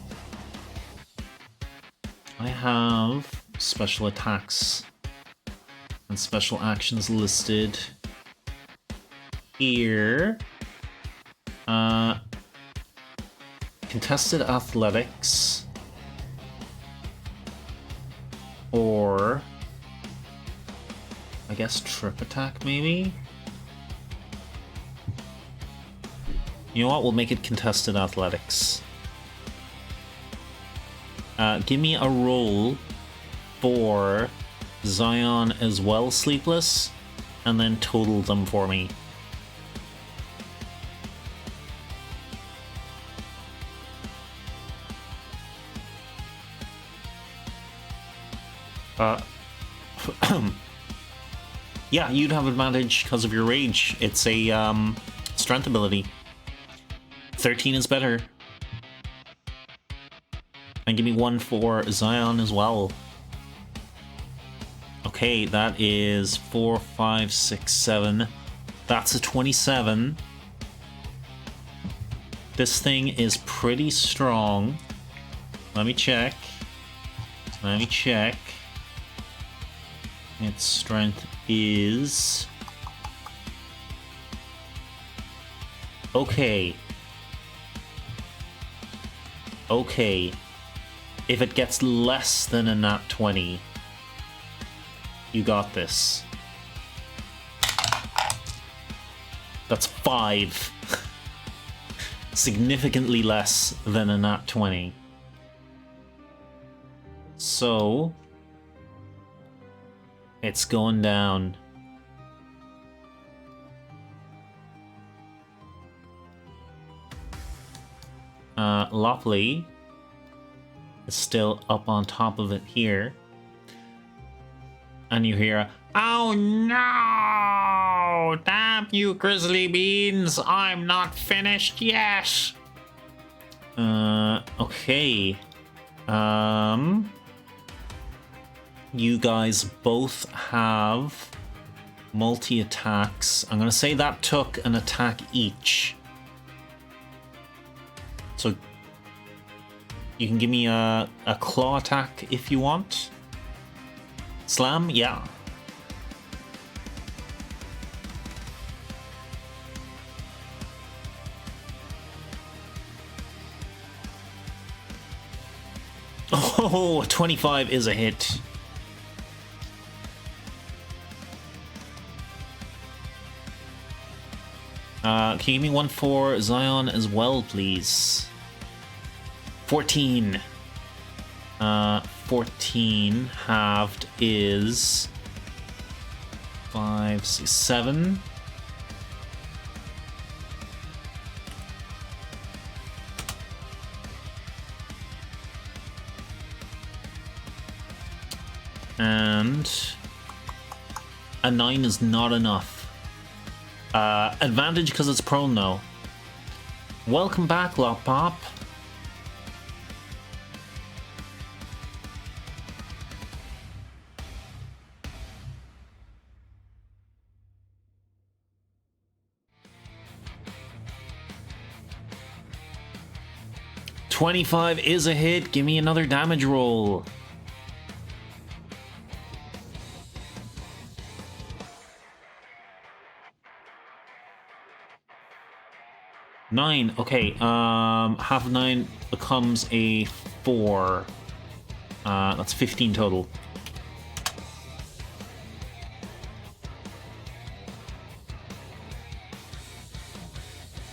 have special attacks and special actions listed here. Contested athletics, or I guess trip attack maybe? You know what, we'll make it contested athletics. Give me a roll for Zion as well, Sleepless, and then total them for me. Yeah, you'd have advantage because of your rage. It's a strength ability. 13 is better. And give me one for Zion as well. Okay, that is 4, 5, 6, 7. That's a 27. This thing is pretty strong. Let me check. Its strength is... Okay. If it gets less than a nat 20, you got this. That's 5. Significantly less than a nat 20. So, it's going down. Loppily is still up on top of it here. And you hear a, "Oh no! Damn you, Grizzly Beans! I'm not finished yet!" Okay. You guys both have multi-attacks. I'm gonna say that took an attack each. So you can give me a claw attack if you want. Slam, yeah. Oh, 25 is a hit. Can you give me one for Zion as well, please? 14. 14 halved is 5, 6, 7. And a 9 is not enough. Advantage because it's prone though. Welcome back, Lockpop. $25 is a hit. Give me another damage roll. Nine. Okay. Half of 9 becomes a 4. That's 15 total.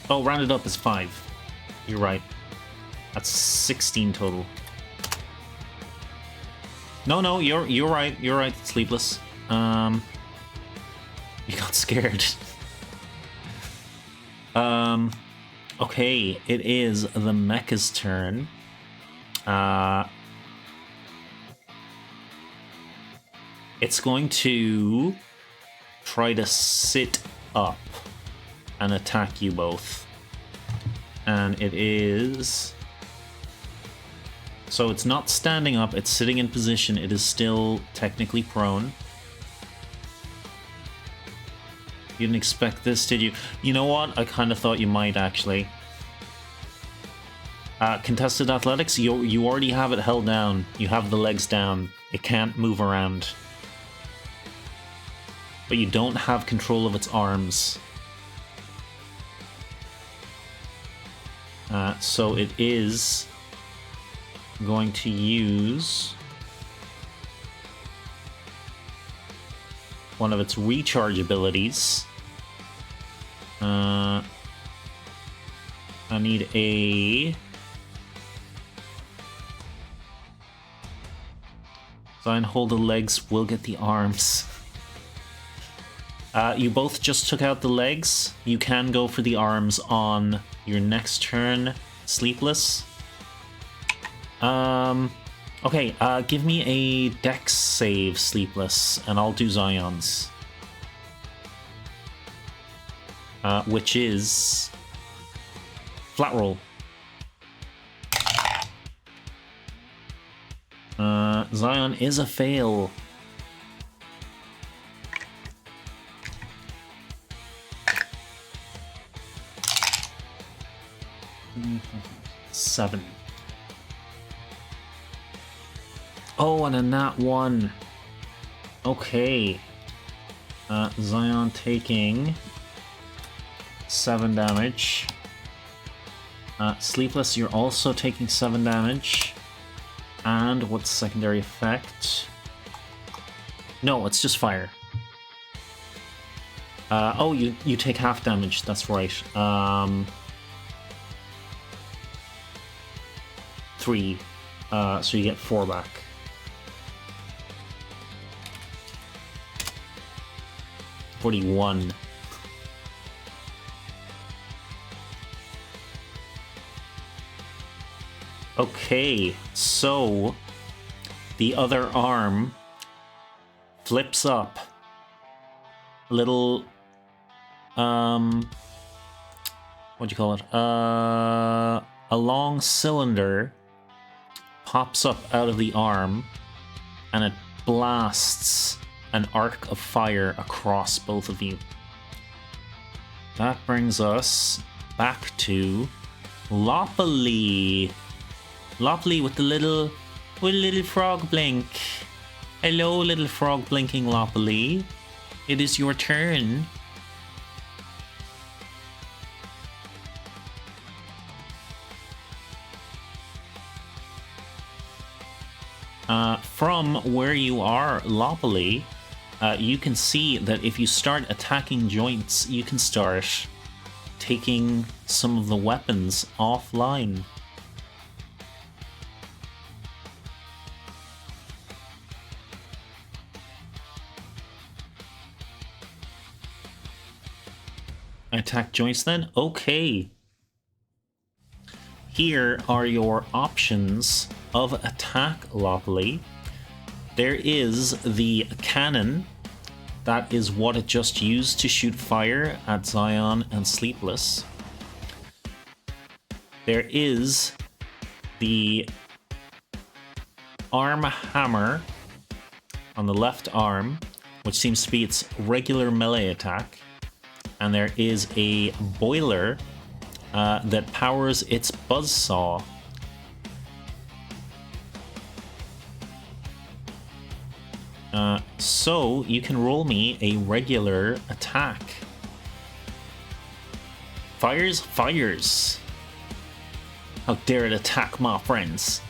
Oh, rounded up is 5. You're right. That's 16 total. No, you're right. You're right. Sleepless. You got scared. Okay, it is the mecha's turn. It's going to try to sit up and attack you both. And it is... So it's not standing up, it's sitting in position. It is still technically prone. You didn't expect this, did you? You know what? I kind of thought you might, actually. Contested athletics, you already have it held down. You have the legs down. It can't move around. But you don't have control of its arms. So it is going to use one of its recharge abilities. I need a... Try and hold the legs, we'll get the arms. You both just took out the legs. You can go for the arms on your next turn, Sleepless. Okay, give me a dex save, Sleepless, and I'll do Zion's. Which is... flat roll. Zion is a fail. Seven. Oh, and a nat 1. Okay. Zion taking 7 damage. Sleepless, you're also taking 7 damage. And what's secondary effect? No, it's just fire. Oh, you take half damage, that's right. 3. So you get 4 back. $41. Okay, so the other arm flips up. A little, what do you call it? A long cylinder pops up out of the arm, and it blasts an arc of fire across both of you. That brings us back to Lopley. Lopley with the little frog blink. Hello, little frog blinking Lopley. It is your turn. From where you are, Lopley, you can see that if you start attacking joints, you can start taking some of the weapons offline. Attack joints then? Okay. Here are your options of attack, Lopley. There is the cannon. That is what it just used to shoot fire at Zion and Sleepless. There is the arm hammer on the left arm, which seems to be its regular melee attack. And there is a boiler that powers its buzzsaw. So you can roll me a regular attack. Fires, fires. How dare it attack my friends.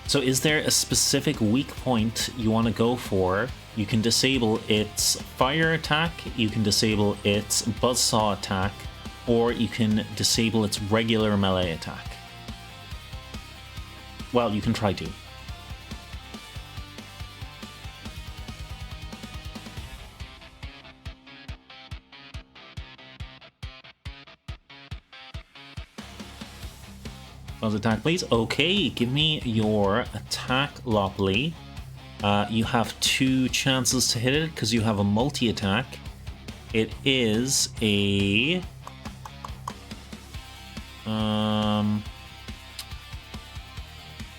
So is there a specific weak point you want to go for? You can disable its fire attack, you can disable its buzzsaw attack, or you can disable its regular melee attack. Well, you can try to. Buzz attack, please. Okay, give me your attack, Lopley. You have 2 chances to hit it because you have a multi-attack. It is a...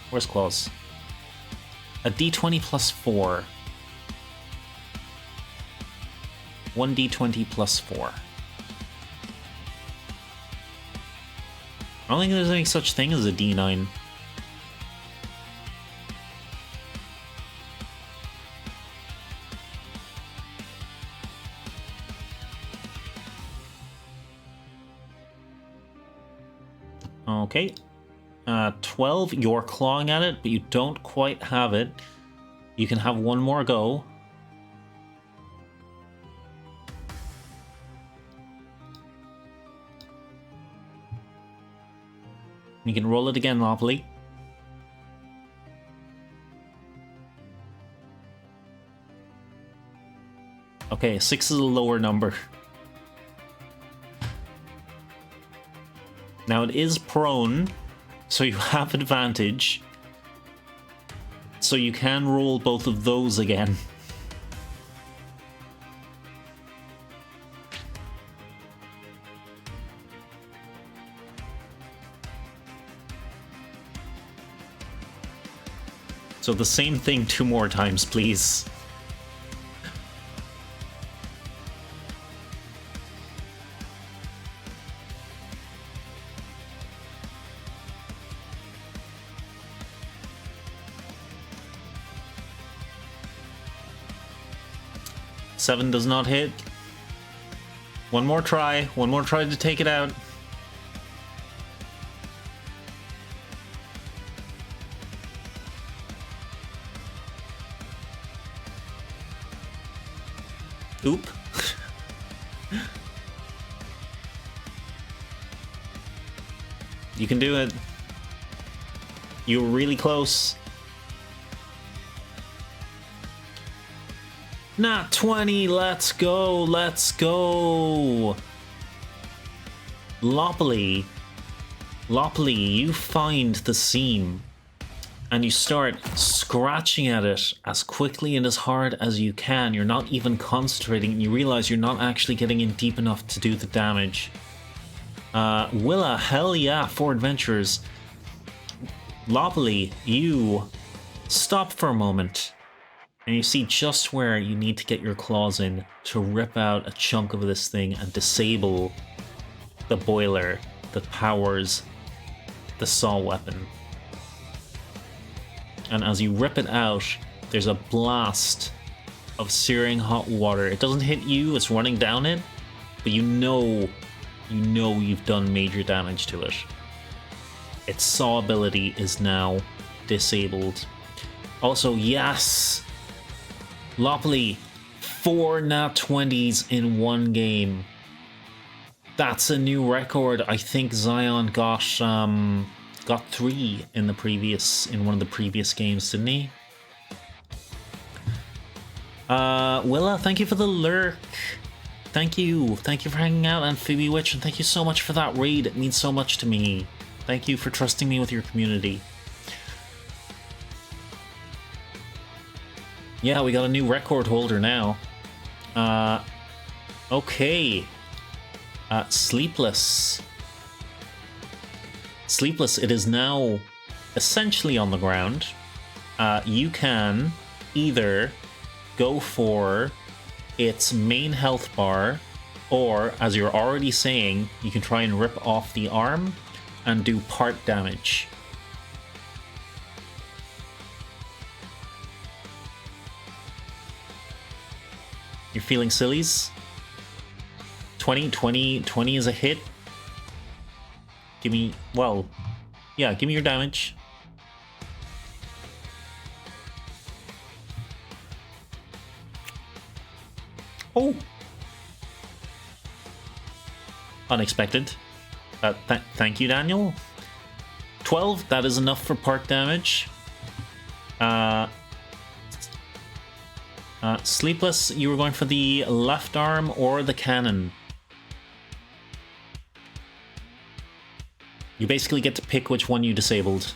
where's claws? A d20 plus 4. 1d20 plus 4. I don't think there's any such thing as a d9. Okay. 12, you're clawing at it, but you don't quite have it. You can have one more go. You can roll it again, Lopley. Okay, 6 is a lower number. Now it is prone, so you have advantage. So you can roll both of those again. So the same thing 2 more times, please. Seven does not hit. One more try to take it out. Oop. You can do it. You were really close. Not 20, let's go, let's go. Lopley, you find the seam and you start scratching at it as quickly and as hard as you can. You're not even concentrating and you realize you're not actually getting in deep enough to do the damage. Willa, hell yeah, 4 adventurers. Lopley, you stop for a moment And you see just where you need to get your claws in to rip out a chunk of this thing and disable the boiler that powers the saw weapon. And as you rip it out, there's a blast of searing hot water. It doesn't hit you, it's running down it, but you know you've done major damage to it. Its saw ability is now disabled. Also, yes! Lopley, 4 nat 20s in one game. That's a new record. I think Zion got 3 in one of the previous games, didn't he? Willa, thank you for the lurk. Thank you for hanging out, and Phoebe Witch, and thank you so much for that raid. It means so much to me. Thank you for trusting me with your community. Yeah, we got a new record holder now. Okay. Sleepless. Sleepless, it is now essentially on the ground. You can either go for its main health bar, or, as you're already saying, you can try and rip off the arm and do part damage. You're feeling sillies? 20 is a hit. Give me, well, yeah, give me your damage. Oh! Unexpected. Thank you, Daniel. 12, that is enough for part damage. Sleepless, you were going for the left arm or the cannon. You basically get to pick which one you disabled.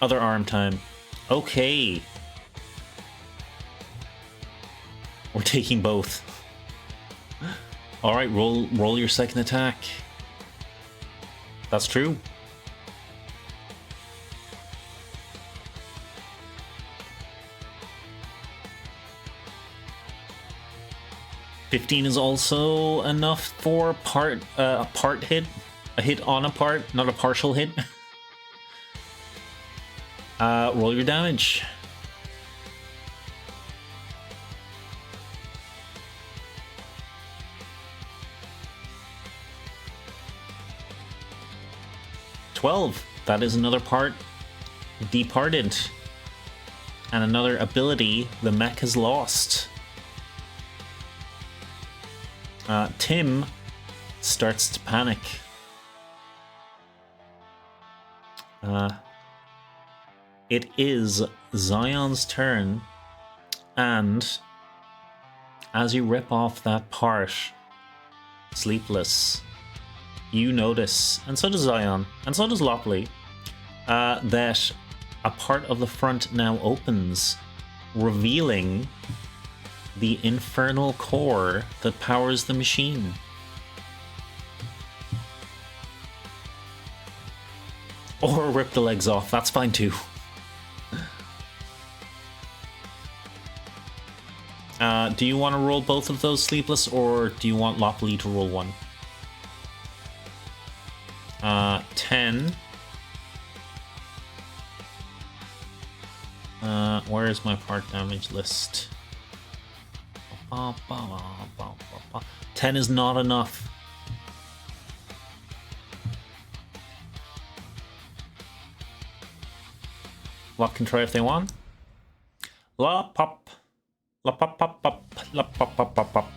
Other arm time. Okay. We're taking both. Alright, roll your second attack. That's true. $15 is also enough for a part hit. A hit on a part, not a partial hit. Roll your damage. $12. That is another part departed. And another ability the mech has lost. Tim starts to panic. It is Zion's turn, and as you rip off that part, Sleepless, you notice, and so does Zion, and so does Lopley, that a part of the front now opens, revealing the infernal core that powers the machine. Or rip the legs off, that's fine too. Do you want to roll both of those, Sleepless, or do you want Lopley to roll one? 10. Where is my part damage list? 10 is not enough. What can try if they want? La pop. La pop pop pop. La pop pop pop pop.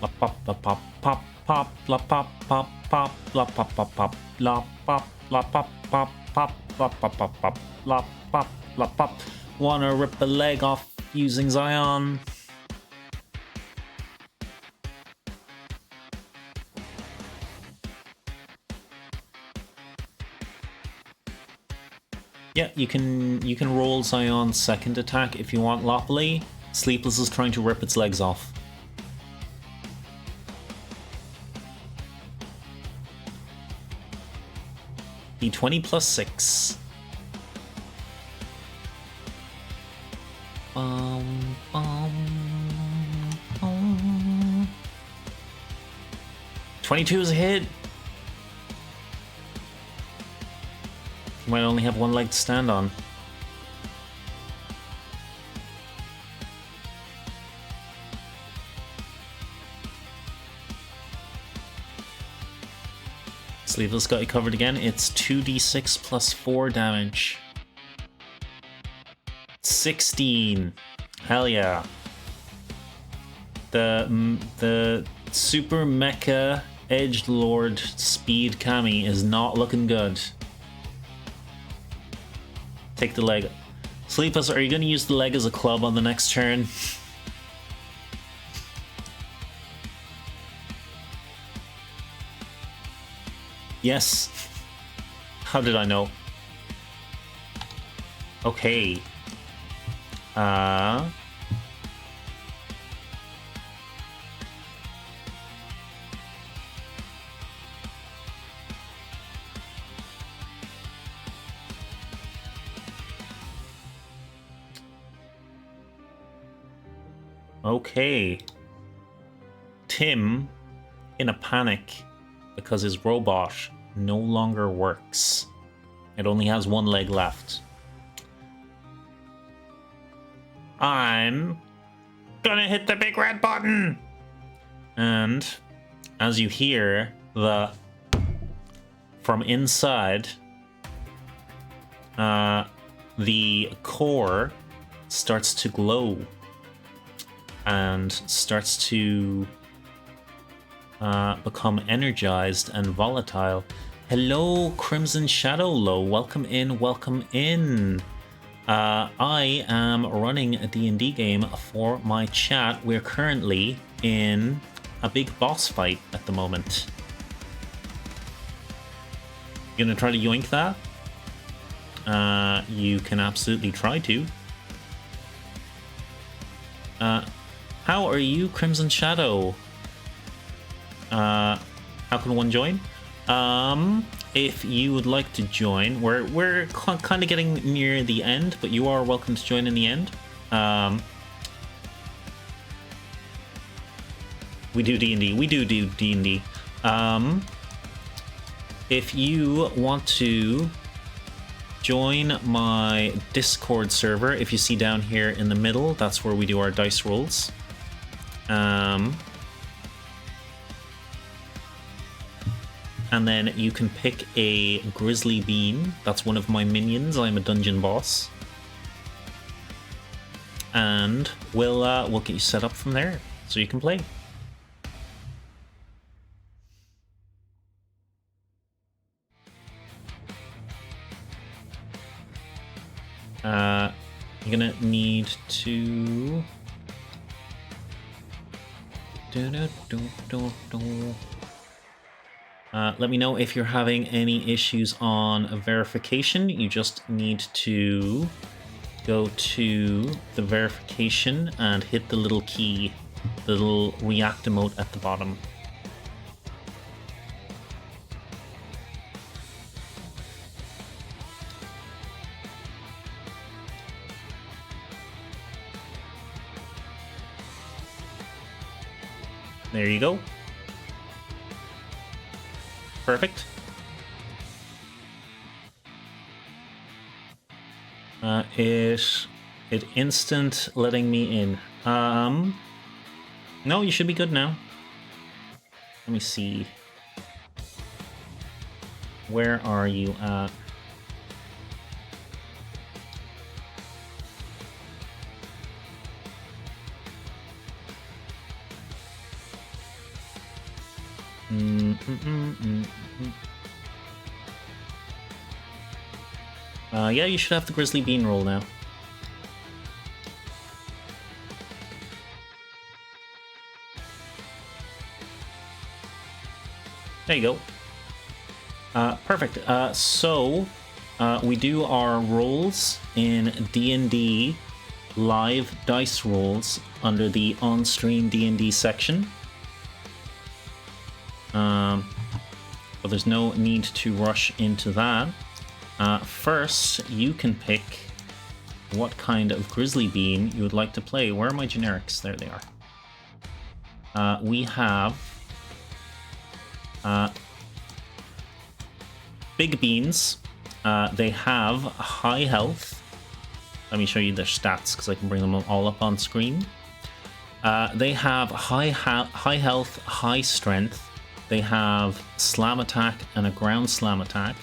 La pop pop pop pop pop. La pop pop pop. La pop pop pop. La pop la pop pop pop. La pop pop pop. La pop la pop. Wanna rip the leg off using Zion? Yeah, you can roll Zion's second attack if you want, Lopley. Sleepless is trying to rip its legs off. D20 plus 6. bum. 22 is a hit. You might only have one leg to stand on. Sleeveless got you covered again. It's 2d6 plus 4 damage. 16. Hell yeah. The super mecha edgelord speed Kami is not looking good. Take the leg. Sleepless, are you going to use the leg as a club on the next turn? Yes. How did I know? Okay. Okay. Tim, in a panic, because his robot no longer works. It only has one leg left. I'm gonna hit the big red button! And as you hear from inside, the core starts to glow and starts to become energized and volatile. Hello, Crimson Shadow Low. Welcome in, welcome in. I am running a D&D game for my chat. We're currently in a big boss fight at the moment. You gonna try to yoink that? You can absolutely try to. How are you, Crimson Shadow? How can one join? If you would like to join, we're kind of getting near the end, but you are welcome to join in the end. We do D&D. We do D&D. If you want to join my Discord server, if you see down here in the middle, that's where we do our dice rolls. And then you can pick a Grizzly Bean. That's one of my minions. I'm a dungeon boss. And we'll get you set up from there so you can play. You're gonna need to let me know if you're having any issues on verification. You just need to go to the verification and hit the little key, the little react emote at the bottom. There you go. Perfect. It instant letting me in. No, you should be good now. Let me see. Where are you at? Yeah, you should have the Grizzly Bean roll now. There you go. Perfect. So we do our rolls in D&D live dice rolls under the on-stream D&D section. But there's no need to rush into that. First, you can pick what kind of Grizzly Bean you would like to play. Where are my generics? There they are. We have big beans. They have high health. Let me show you their stats because I can bring them all up on screen. They have high health, high strength. They have slam attack and a ground slam attack.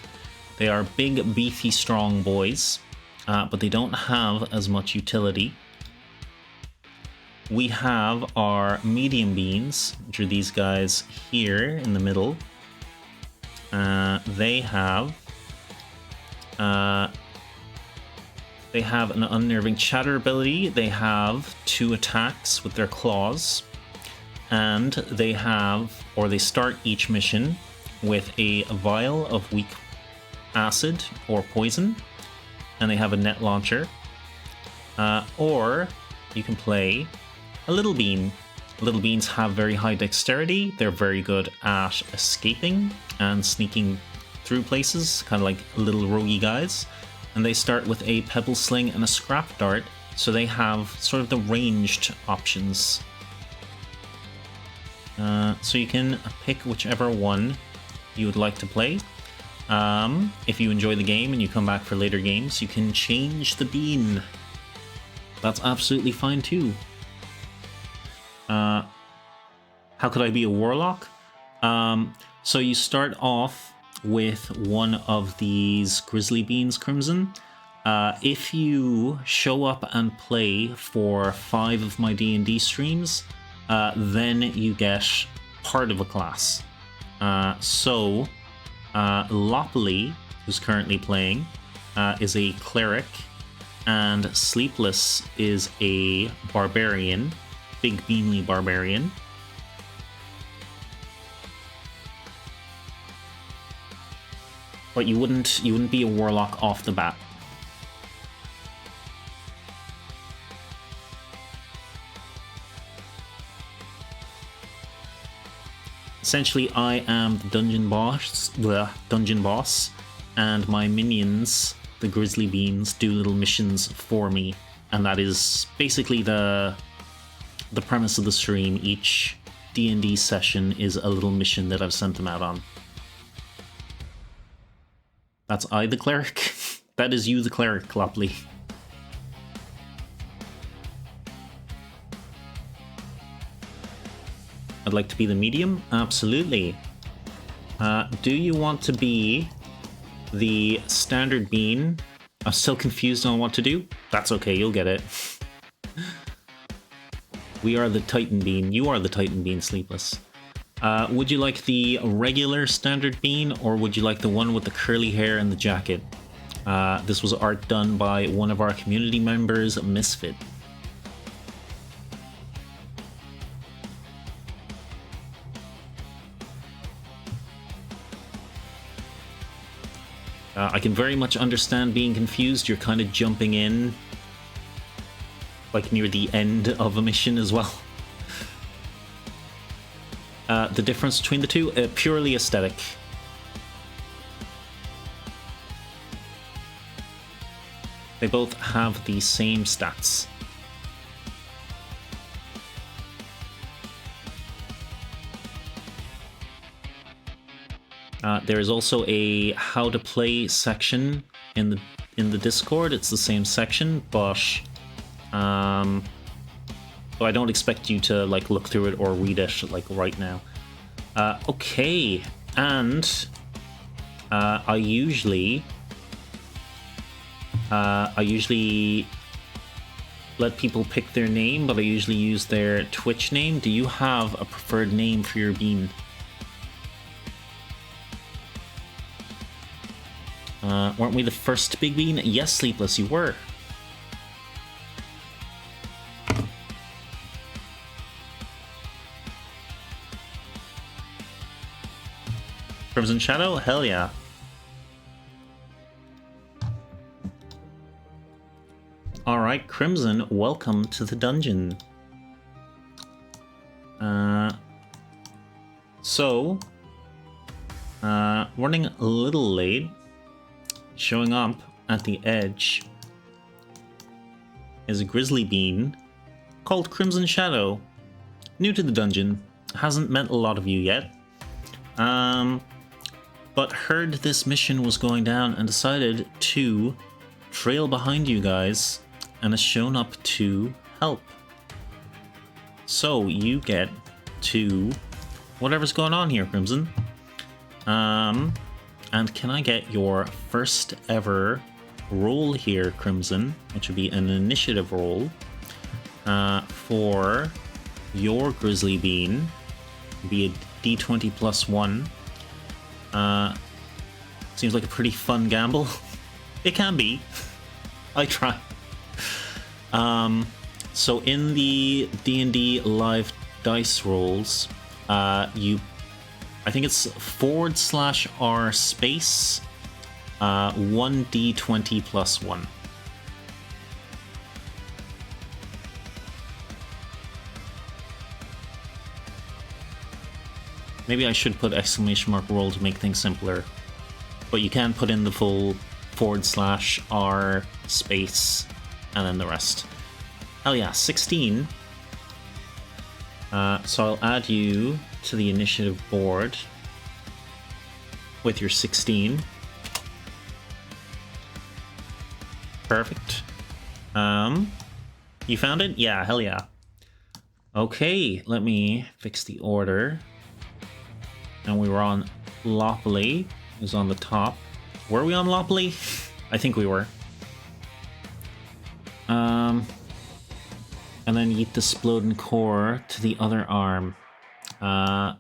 They are big, beefy, strong boys, but they don't have as much utility. We have our medium beans, which are these guys here in the middle. They have an unnerving chatter ability. They have 2 attacks with their claws. And they start each mission with a vial of weak acid or poison. And they have a net launcher. Or you can play a Little Bean. Little Beans have very high dexterity. They're very good at escaping and sneaking through places, kind of like little roguey guys. And they start with a pebble sling and a scrap dart, so they have sort of the ranged options. So you can pick whichever one you would like to play. If you enjoy the game and you come back for later games, you can change the bean. That's absolutely fine too. How could I be a warlock? So you start off with one of these Grizzly Beans, Crimson. If you show up and play for 5 of my D&D streams, then you get part of a class. So Lopley, who's currently playing, is a cleric, and Sleepless is a barbarian, big beanly barbarian. But you wouldn't be a warlock off the bat. Essentially, I am the dungeon boss, and my minions, the Grizzly Beans, do little missions for me, and that is basically the premise of the stream. Each D&D session is a little mission that I've sent them out on. That's I, the cleric. That is you, the cleric, Lopley. I'd like to be the medium? Absolutely. Do you want to be the standard bean? I'm still confused on what to do. That's okay, you'll get it. We are the Titan Bean. You are the Titan Bean, Sleepless. Would you like the regular standard bean, or would you like the one with the curly hair and the jacket? This was art done by one of our community members, Misfit. I can very much understand being confused. You're kind of jumping in like near the end of a mission as well. The difference between the two, purely aesthetic. They both have the same stats. There is also a how to play section in the Discord. It's the same section, but I don't expect you to like look through it or read it like right now. Okay, and I usually let people pick their name, but I usually use their Twitch name. Do you have a preferred name for your bean? Weren't we the first big bean? Yes, Sleepless, you were. Crimson Shadow? Hell yeah. Alright, Crimson, welcome to the dungeon. Running a little late, showing up at the edge is a Grizzly Bean called Crimson Shadow. New to the dungeon, hasn't met a lot of you yet. But heard this mission was going down and decided to trail behind you guys and has shown up to help. So you get to whatever's going on here, Crimson. And can I get your first ever roll here, Crimson, which would be an initiative roll for your Grizzly Bean, be a d20 plus 1. Seems like a pretty fun gamble. It can be. I try. So in the D&D live dice rolls, I think it's /r space 1d20 plus 1. Maybe I should put exclamation mark roll to make things simpler. But you can put in the full /r space and then the rest. Hell yeah, 16. So I'll add you to the initiative board with your 16. Perfect. You found it? Yeah, hell yeah. Okay, let me fix the order. And we were on Lopley, who's on the top. Were we on Lopley? I think we were. And then Yeet the Splodin Core to the other arm. Oh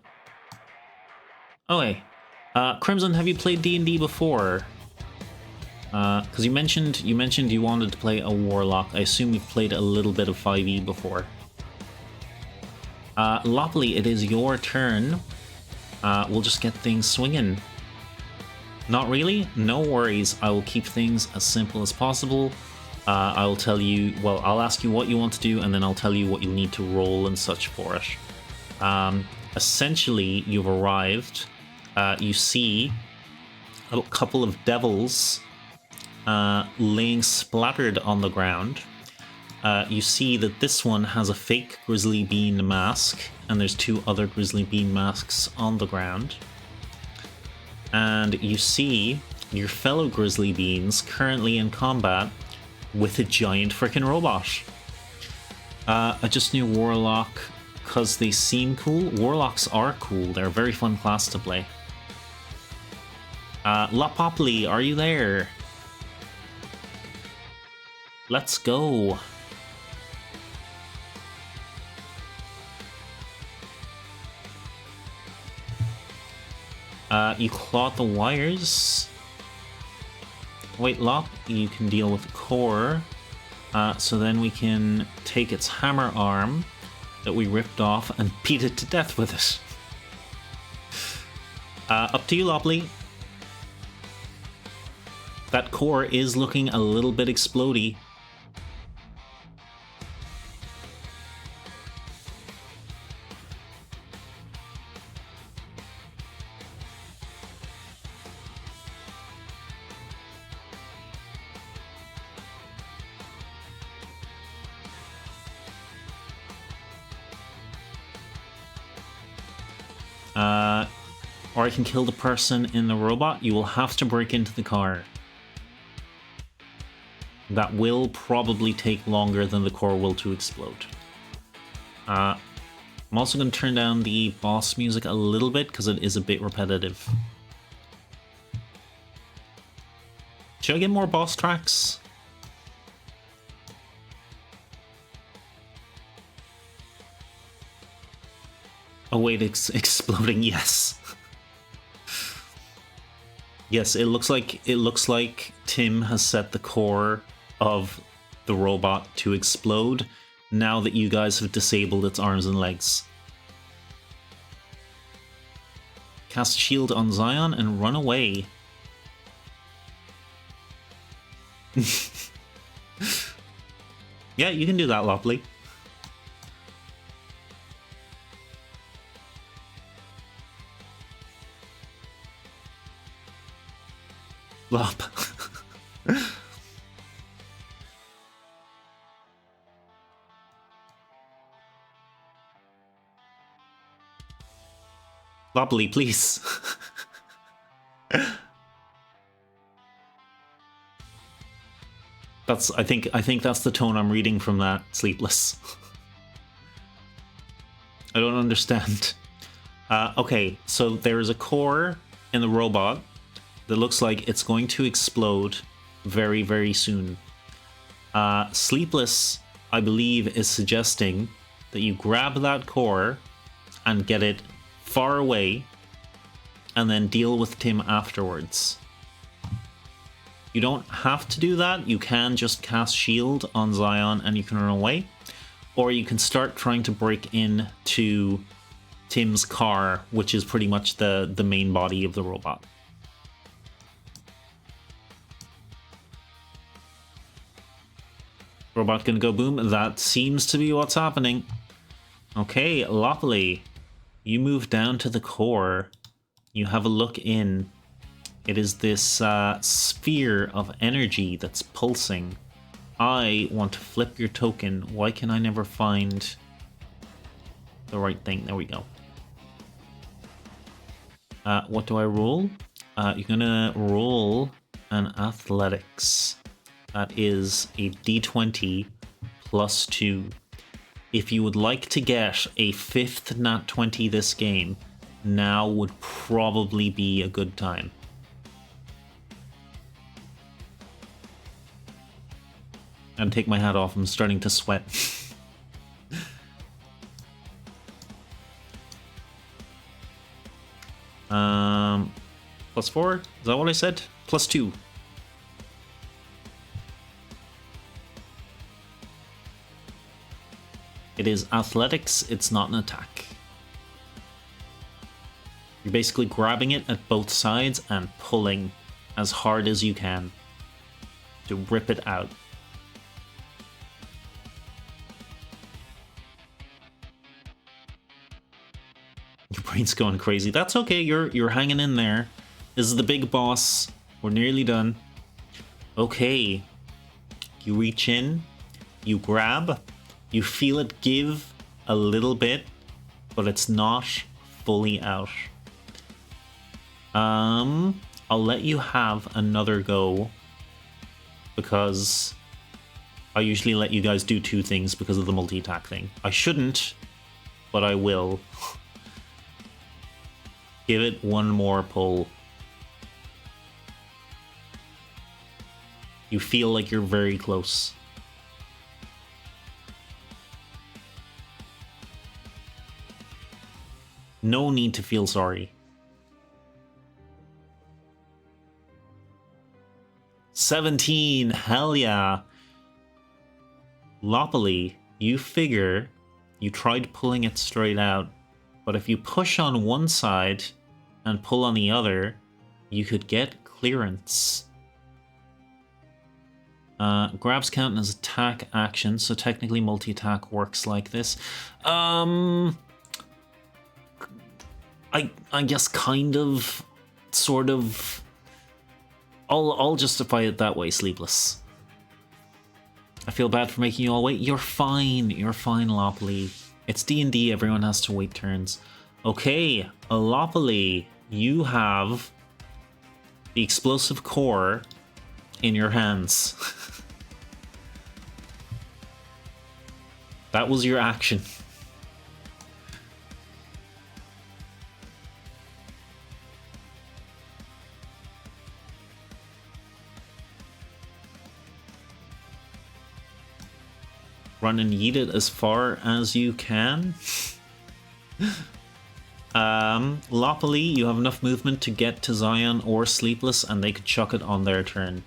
wait. Crimson, have you played D&D before? Because you mentioned you wanted to play a Warlock. I assume you've played a little bit of 5e before. Lopley, it is your turn. We'll just get things swinging. Not really? No worries. I will keep things as simple as possible. I'll tell you, well, I'll ask you what you want to do, and then I'll tell you what you'll need to roll and such for it. Essentially, you've arrived. You see a couple of devils laying splattered on the ground. You see that this one has a fake Grizzly Bean mask, and there's 2 other Grizzly Bean masks on the ground. And you see your fellow Grizzly Beans currently in combat with a giant freaking robot. I just knew Warlock because they seem cool. Warlocks are cool. They're a very fun class to play. Lopley, are you there? Let's go. You clawed the wires. Wait, Lop, you can deal with the core. So then we can take its hammer arm that we ripped off and beat it to death with it. Up to you, Lopley. That core is looking a little bit explodey. Or I can kill the person in the robot. You will have to break into the car. That will probably take longer than the core will to explode. I'm also going to turn down the boss music a little bit because it is a bit repetitive. Should I get more boss tracks? Oh wait, it's exploding, yes. Yes, it looks like Tim has set the core of the robot to explode now that you guys have disabled its arms and legs. Cast shield on Zion and run away. Yeah, you can do that, Lopley. Lop. Lopley, please. I think that's the tone I'm reading from that, Sleepless. I don't understand. Okay, so there is a core in the robot that looks like it's going to explode very, very soon. Sleepless, I believe, is suggesting that you grab that core and get it far away and then deal with Tim afterwards. You don't have to do that. You can just cast shield on Zion and you can run away. Or you can start trying to break into Tim's car, which is pretty much the main body of the robot. Robot gonna go boom. That seems to be what's happening. Okay, Lopley, you move down to the core. You have a look in. It is this sphere of energy that's pulsing. I want to flip your token. Why can I never find the right thing? There we go. What do I roll? You're gonna roll an athletics. That is a d20 plus 2. If you would like to get a 5th nat 20 this game, now would probably be a good time. And take my hat off, I'm starting to sweat. Plus 4? Is that what I said? Plus 2. It is athletics, it's not an attack. You're basically grabbing it at both sides and pulling as hard as you can to rip it out. Your brain's going crazy. That's okay, you're hanging in there. This is the big boss. We're nearly done. Okay. You reach in, you grab, you feel it give a little bit, but it's not fully out. I'll let you have another go because I usually let you guys do 2 things because of the multi-attack thing. I shouldn't, but I will. Give it one more pull. You feel like you're very close. No need to feel sorry. 17, hell yeah. Lopley, you figure you tried pulling it straight out, but if you push on one side and pull on the other, you could get clearance. Grabs count as attack action, so technically multi-attack works like this. I guess kind of, sort of. I'll justify it that way, Sleepless. I feel bad for making you all wait. You're fine, Lopley. It's D&D, everyone has to wait turns. Okay, Lopley, you have the explosive core in your hands. That was your action. Run and yeet it as far as you can. Lopley, you have enough movement to get to Zion or Sleepless, and they could chuck it on their turn.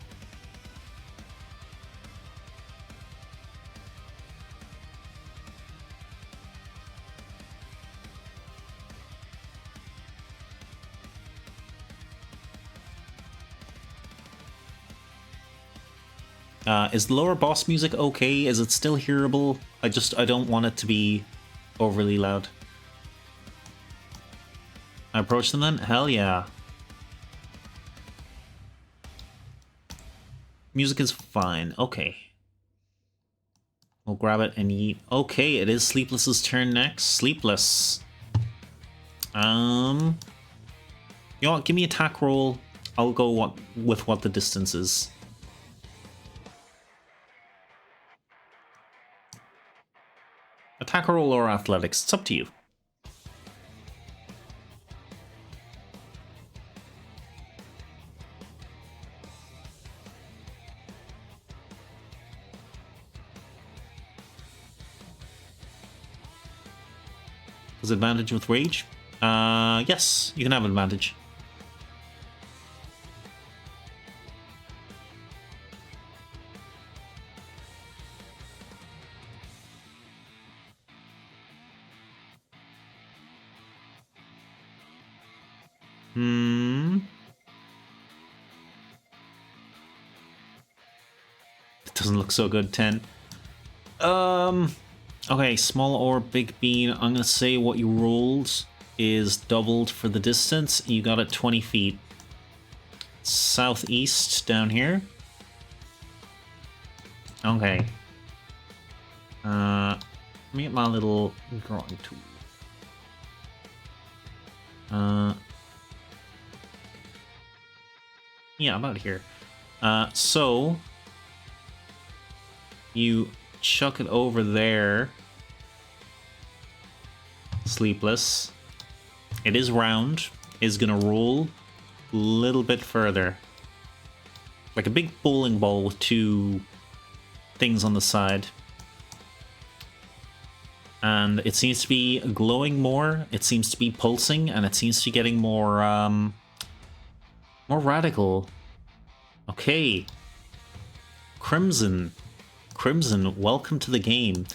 Is the lower boss music okay? Is it still hearable? I don't want it to be overly loud. I approach them then? Hell yeah. Music is fine. Okay. We'll grab it and yeet. Okay, it is Sleepless's turn next. Sleepless. You know what? Give me attack roll. I'll go with what the distance is. Attack roll or athletics. It's up to you. Does advantage with rage? Yes, you can have advantage. It doesn't look so good, 10. Okay, small or big bean. I'm gonna say what you rolled is doubled for the distance. You got it 20 feet. Southeast down here. Okay. Let me get my little drawing tool. Yeah, about here. So you chuck it over there. Sleepless. It is round. Is gonna roll a little bit further. Like a big bowling ball with two things on the side. And it seems to be glowing more. It seems to be pulsing, and it seems to be getting more more radical. Okay. Crimson. Crimson, welcome to the game.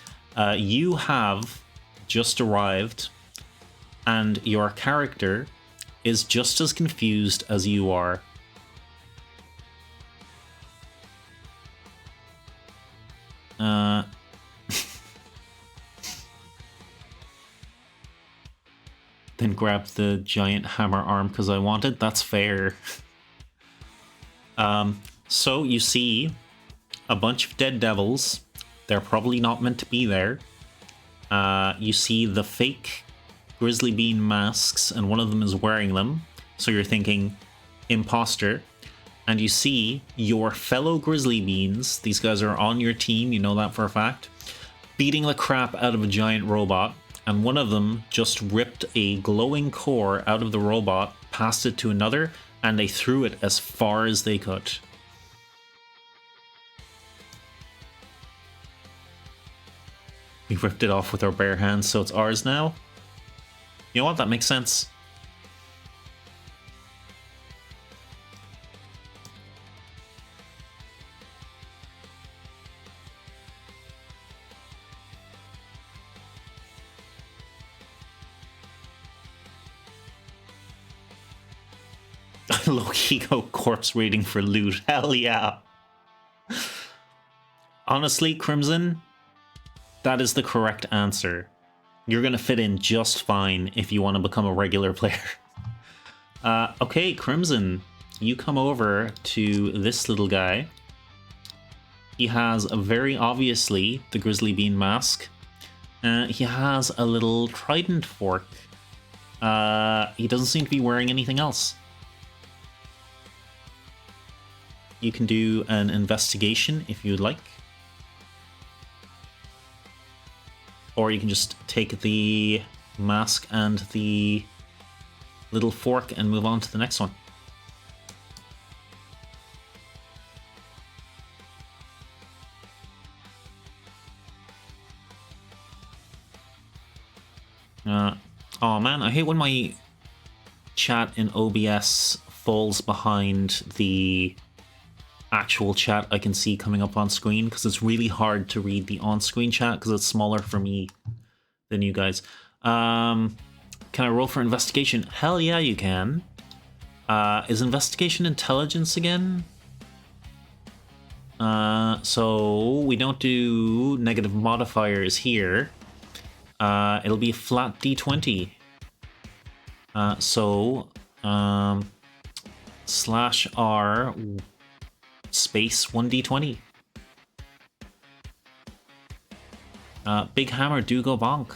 You have just arrived, and your character is just as confused as you are. Then grab the giant hammer arm because I want it. That's fair. So you see a bunch of dead devils. They're probably not meant to be there. You see the fake Grizzly Bean masks, and one of them is wearing them. So you're thinking, imposter. And you see your fellow Grizzly Beans, these guys are on your team, you know that for a fact, beating the crap out of a giant robot. And one of them just ripped a glowing core out of the robot, passed it to another, and they threw it as far as they could. We ripped it off with our bare hands, so it's ours now. You know what? That makes sense. Low-key go corpse raiding for loot. Hell yeah. Honestly, Crimson, that is the correct answer. You're gonna fit in just fine if you want to become a regular player. Okay, Crimson, you come over to this little guy. He has very obviously the Grizzly Bean mask. He has a little trident fork. He doesn't seem to be wearing anything else. You can do an investigation if you'd like. Or you can just take the mask and the little fork and move on to the next one. Oh man, I hate when my chat in OBS falls behind the actual chat I can see coming up on screen, because it's really hard to read the on-screen chat because it's smaller for me than you guys. Can I roll for investigation? Hell yeah, you can. Is investigation intelligence again? So we don't do negative modifiers here. It'll be a flat d20. /R space 1d20. Big hammer do go bonk.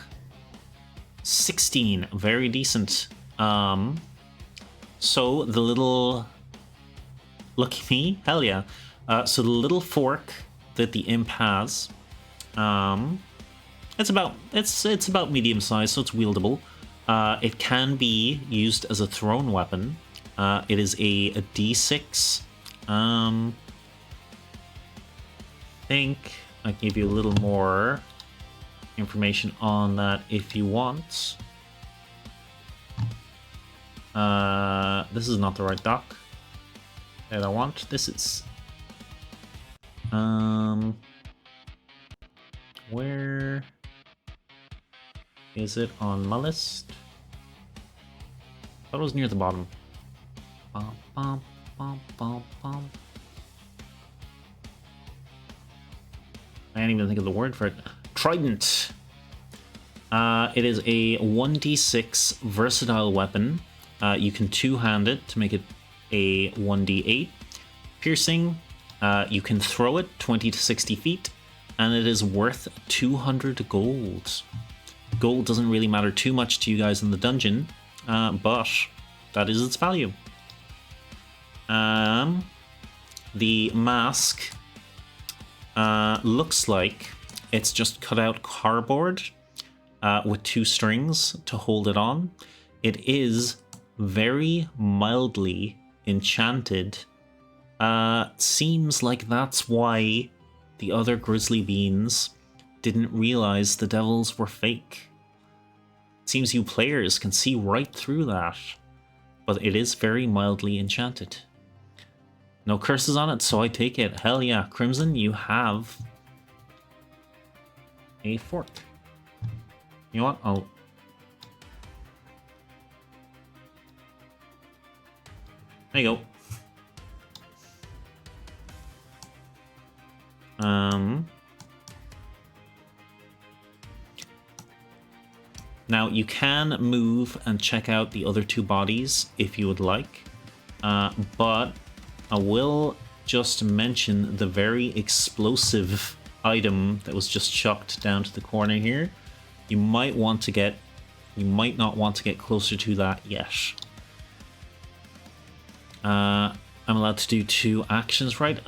16, very decent. so the little... Lucky me? Hell yeah. So the little fork that the imp has, it's about medium size, so it's wieldable. It can be used as a thrown weapon. It is a D6. I think I can give you a little more information on that if you want. This is not the right doc that I want. This is where is it on my list? I thought it was near the bottom. Bum, bum, bum, bum, bum. I can't even think of the word for it. Trident. It is a 1d6 versatile weapon. You can two-hand it to make it a 1d8. Piercing, you can throw it 20 to 60 feet, and it is worth 200 gold. Gold doesn't really matter too much to you guys in the dungeon, but that is its value. The mask looks like it's just cut out cardboard with two strings to hold it on. It is very mildly enchanted. Seems like that's why the other Grizzly Beans didn't realize the devils were fake. Seems you players can see right through that, but it is very mildly enchanted. No curses on it, so I take it. Hell yeah, Crimson, you have a fork. You know what? There you go. Now you can move and check out the other two bodies if you would like, but I will just mention the very explosive item that was just chucked down to the corner here. You might not want to get closer to that yet. I'm allowed to do two actions, right?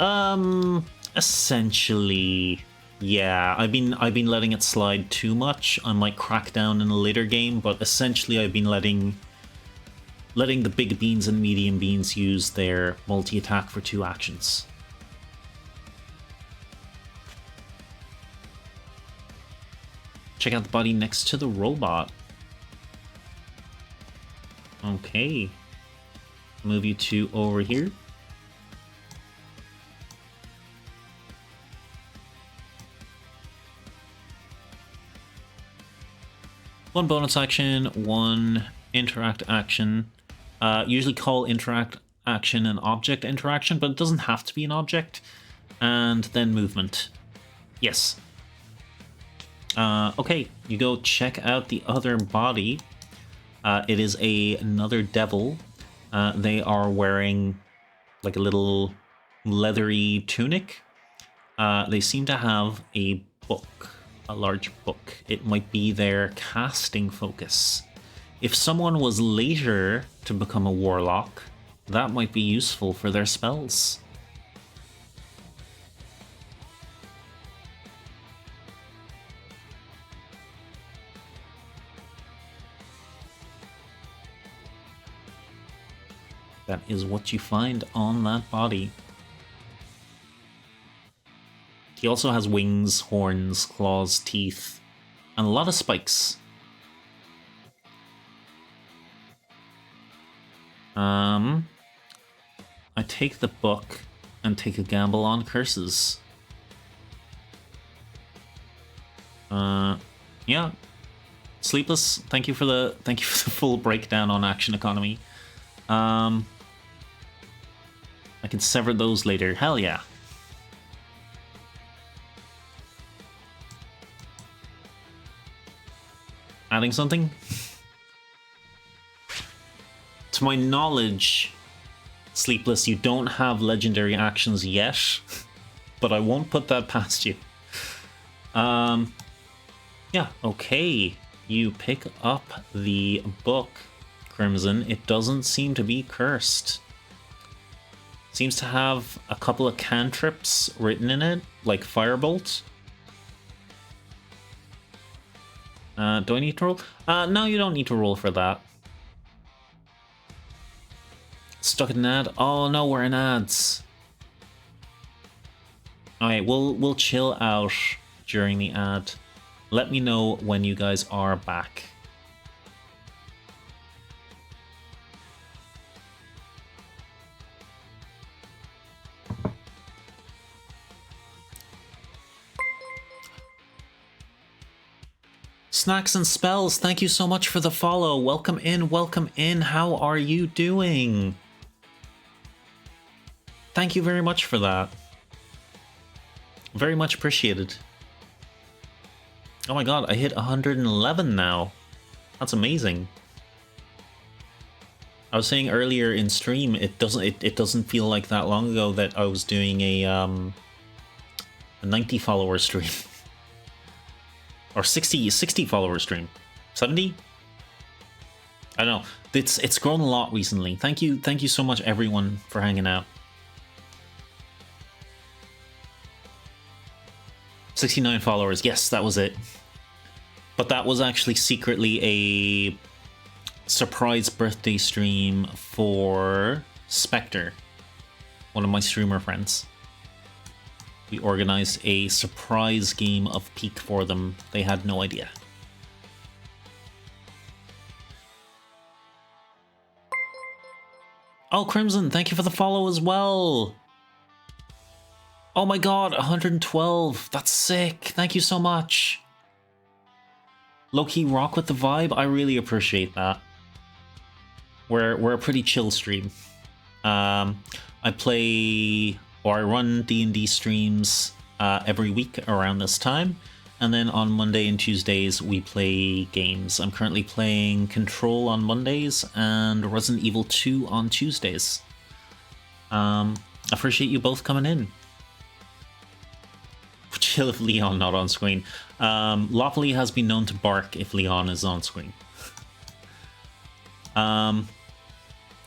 Essentially, yeah. I've been letting it slide too much. I might crack down in a later game, but essentially I've been letting the big beans and medium beans use their multi-attack for two actions. Check out the body next to the robot. Okay. Move you two over here. One bonus action, one interact action. Usually call interact action an object interaction, but it doesn't have to be an object. And then movement. Yes. Okay, you go check out the other body. It is another devil. They are wearing like a little leathery tunic. They seem to have a book, a large book. It might be their casting focus. If someone was later to become a warlock, that might be useful for their spells. That is what you find on that body. He also has wings, horns, claws, teeth, and a lot of spikes. I take the book and take a gamble on curses. Yeah. Sleepless, thank you for the full breakdown on action economy. I can sever those later. Hell yeah. Adding something? To my knowledge, Sleepless, you don't have legendary actions yet, but I won't put that past you. Yeah, okay. You pick up the book, Crimson. It doesn't seem to be cursed. Seems to have a couple of cantrips written in it, like Firebolt. Do I need to roll? No, you don't need to roll for that. Stuck in an ad? Oh no, we're in ads. Alright, we'll chill out during the ad. Let me know when you guys are back. Snacks and Spells, thank you so much for the follow. Welcome in, welcome in. How are you doing? Thank you very much for that. Very much appreciated. Oh my god, I hit 111 now. That's amazing. I was saying earlier in stream, it doesn't feel like that long ago that I was doing a 90 follower stream. Or 60 follower stream. 70? I don't know. It's grown a lot recently. Thank you so much everyone for hanging out. 69 followers. Yes, that was it. But that was actually secretly a surprise birthday stream for Spectre, one of my streamer friends. We organized a surprise game of Peak for them. They had no idea. Oh, Crimson, thank you for the follow as well. Oh my god, 112. That's sick. Thank you so much. Low-key rock with the vibe. I really appreciate that. We're a pretty chill stream. I run D&D streams every week around this time, and then on Monday and Tuesdays we play games. I'm currently playing Control on Mondays and Resident Evil 2 on Tuesdays. Appreciate you both coming in. Chill if Leon not on screen. Lopley has been known to bark if Leon is on screen.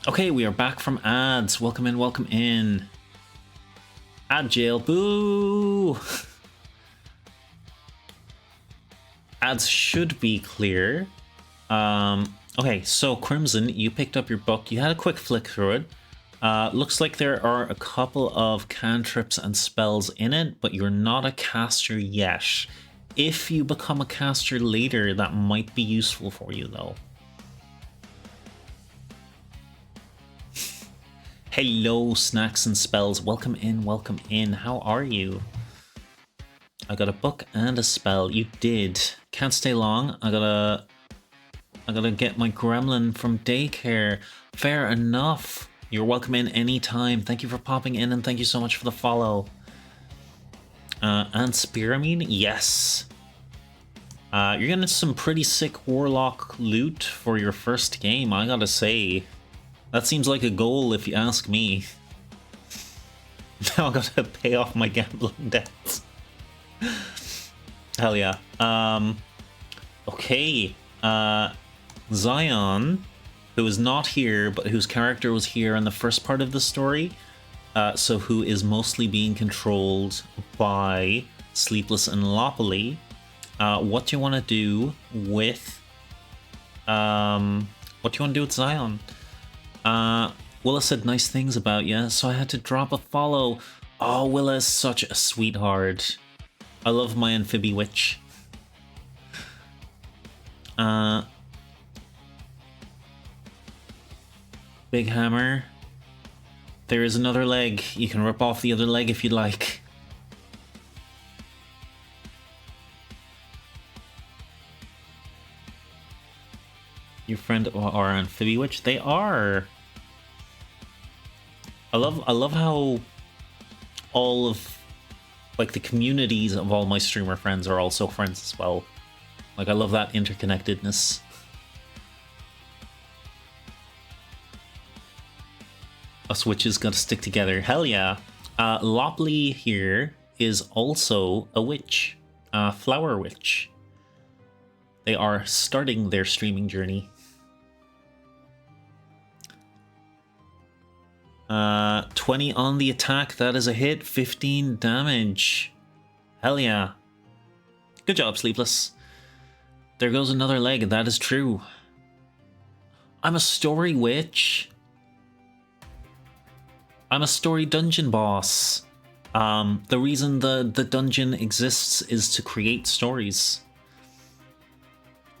Okay, we are back from ads. Welcome in, welcome in. Ad jail, boo! Ads should be clear. Okay, so Crimson, you picked up your book. You had a quick flick through it. Looks like there are a couple of cantrips and spells in it, but you're not a caster yet. If you become a caster later, that might be useful for you, though. Hello, Snacks and Spells. Welcome in, welcome in. How are you? I got a book and a spell. You did. Can't stay long. I gotta get my gremlin from daycare. Fair enough. You're welcome in anytime. Thank you for popping in, and thank you so much for the follow. And Spearamine? Yes. You're getting some pretty sick Warlock loot for your first game, I gotta say. That seems like a goal if you ask me. Now I gotta pay off my gambling debts. Hell yeah. Okay. Zion, who is not here, but whose character was here in the first part of the story, so who is mostly being controlled by Sleepless and Lopoly. What do you want to do with Zion? Willa said nice things about you, so I had to drop a follow. Oh, Willa is such a sweetheart. I love my Amphibi Witch. Big Hammer. There is another leg. You can rip off the other leg if you'd like. Your friend are Amphibi Witch? They are. I love how all of like the communities of all my streamer friends are also friends as well. Like I love that interconnectedness. Us witches gotta stick together. Hell yeah. Lopley here is also a witch. Flower Witch. They are starting their streaming journey. 20 on the attack. That is a hit. 15 damage. Hell yeah. Good job, Sleepless. There goes another leg. That is true. I'm a story witch. I'm a story dungeon boss. The reason the dungeon exists is to create stories.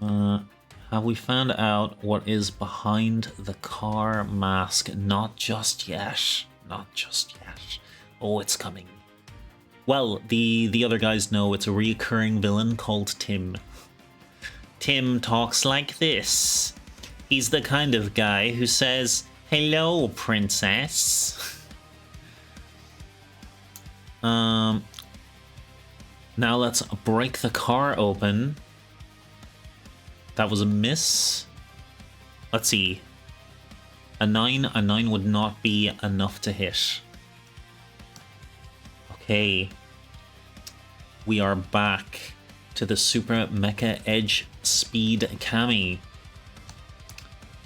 Have we found out what is behind the car mask? Not just yet. Not just yet. Oh, it's coming. Well, the other guys know it's a recurring villain called Tim. Tim talks like this. He's the kind of guy who says, "Hello, princess." Now let's break the car open. That was a miss. Let's see. A 9 would not be enough to hit. Okay. We are back to the Super Mecha Edge Speed Cami.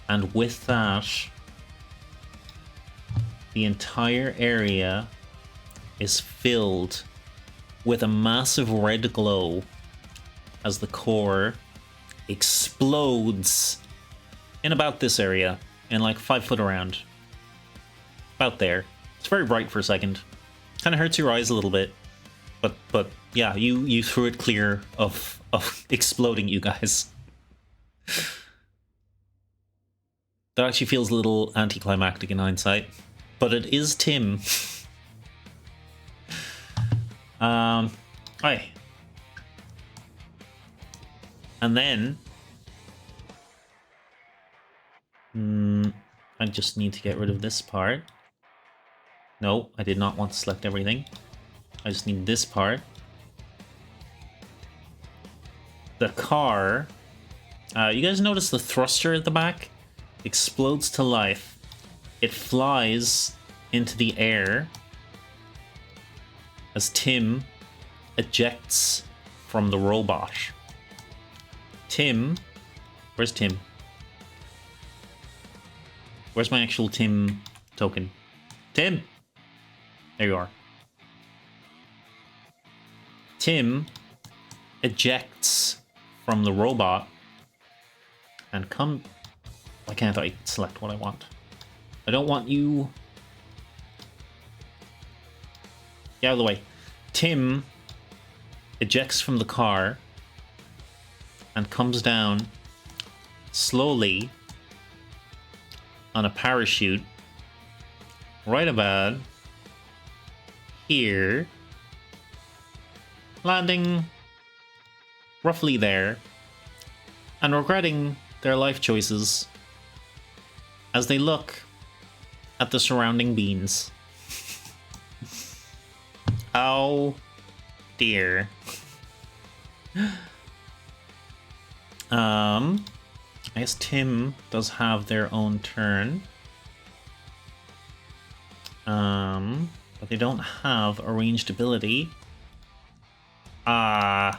And with that, the entire area is filled with a massive red glow as the core explodes in about this area, in like 5 foot around. About there. It's very bright for a second. Kind of hurts your eyes a little bit. But yeah, you threw it clear of exploding, you guys. That actually feels a little anticlimactic in hindsight. But it is Tim. Hi. And then I just need to get rid of this part. No, I did not want to select everything. I just need this part. The car. You guys notice the thruster at the back? Explodes to life. It flies into the air as Tim ejects from the robot. Tim? Where's Tim? Where's my actual Tim token? Tim! There you are. Tim ejects from the robot and come... Why can't I select what I want? I don't want you... Get out of the way. Tim ejects from the car and comes down slowly on a parachute right about here, landing roughly there and regretting their life choices as they look at the surrounding beans. Oh dear. I guess Tim does have their own turn. But they don't have a ranged ability. Can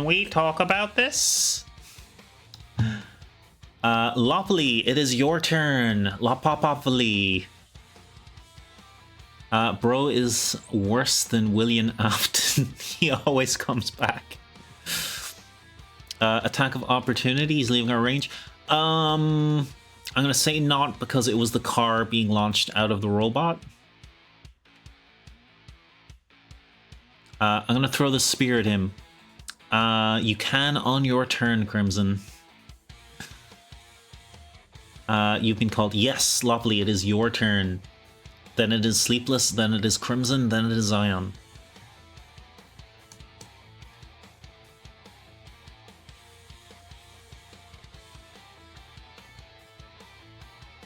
we talk about this? Lopley, it is your turn. Lopopopoli. Bro is worse than William Afton. He always comes back. Attack of opportunity, he's leaving our range. I'm gonna say not, because it was the car being launched out of the robot. I'm gonna throw the spear at him. You can on your turn, Crimson. You've been called. Yes, Lopley, it is your turn. Then it is Sleepless, then it is Crimson, then it is Zion.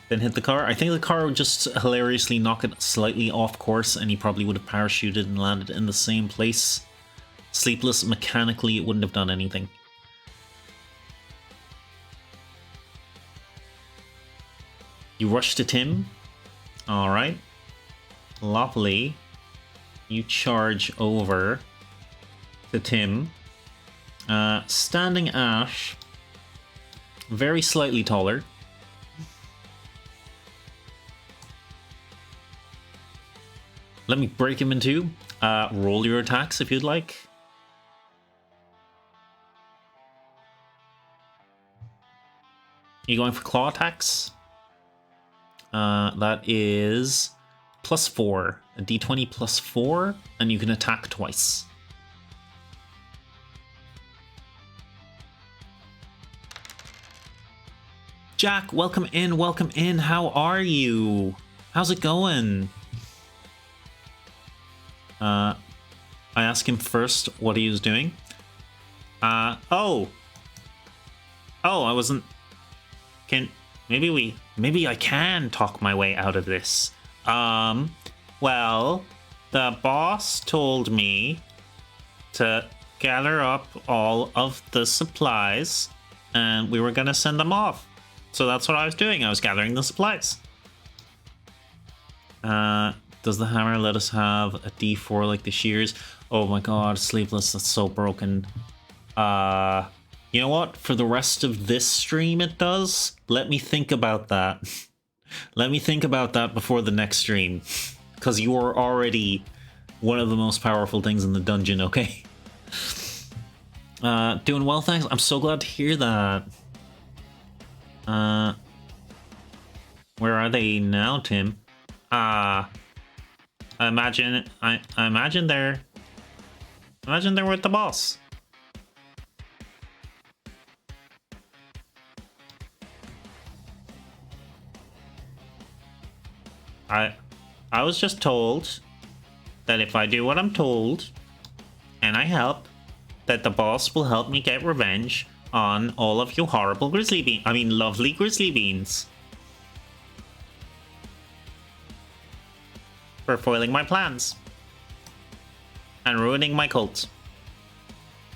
Then hit the car. I think the car would just hilariously knock it slightly off course, and he probably would have parachuted and landed in the same place. Sleepless, mechanically, it wouldn't have done anything. You rush to Tim. Alright. Lopley, you charge over to Tim. Standing at very slightly taller. Let me break him in two. Roll your attacks if you'd like. You going for claw attacks? That is +4. A d20 +4, and you can attack twice. Jack, welcome in, welcome in. How are you? How's it going? I asked him first what he was doing. Oh, I wasn't... Maybe I can talk my way out of this. Well, the boss told me to gather up all of the supplies, and we were gonna send them off. So that's what I was doing. I was gathering the supplies. Does the hammer let us have a d4 like the shears? Oh my god, Sleepless, that's so broken. You know what? For the rest of this stream it does. Let me think about that. Let me think about that before the next stream. Because you are already one of the most powerful things in the dungeon, okay? Doing well, thanks. I'm so glad to hear that. Where are they now, Tim? I imagine they're with the boss. I was just told that if I do what I'm told and I help, that the boss will help me get revenge on all of you horrible lovely grizzly beans. For foiling my plans. And ruining my cult.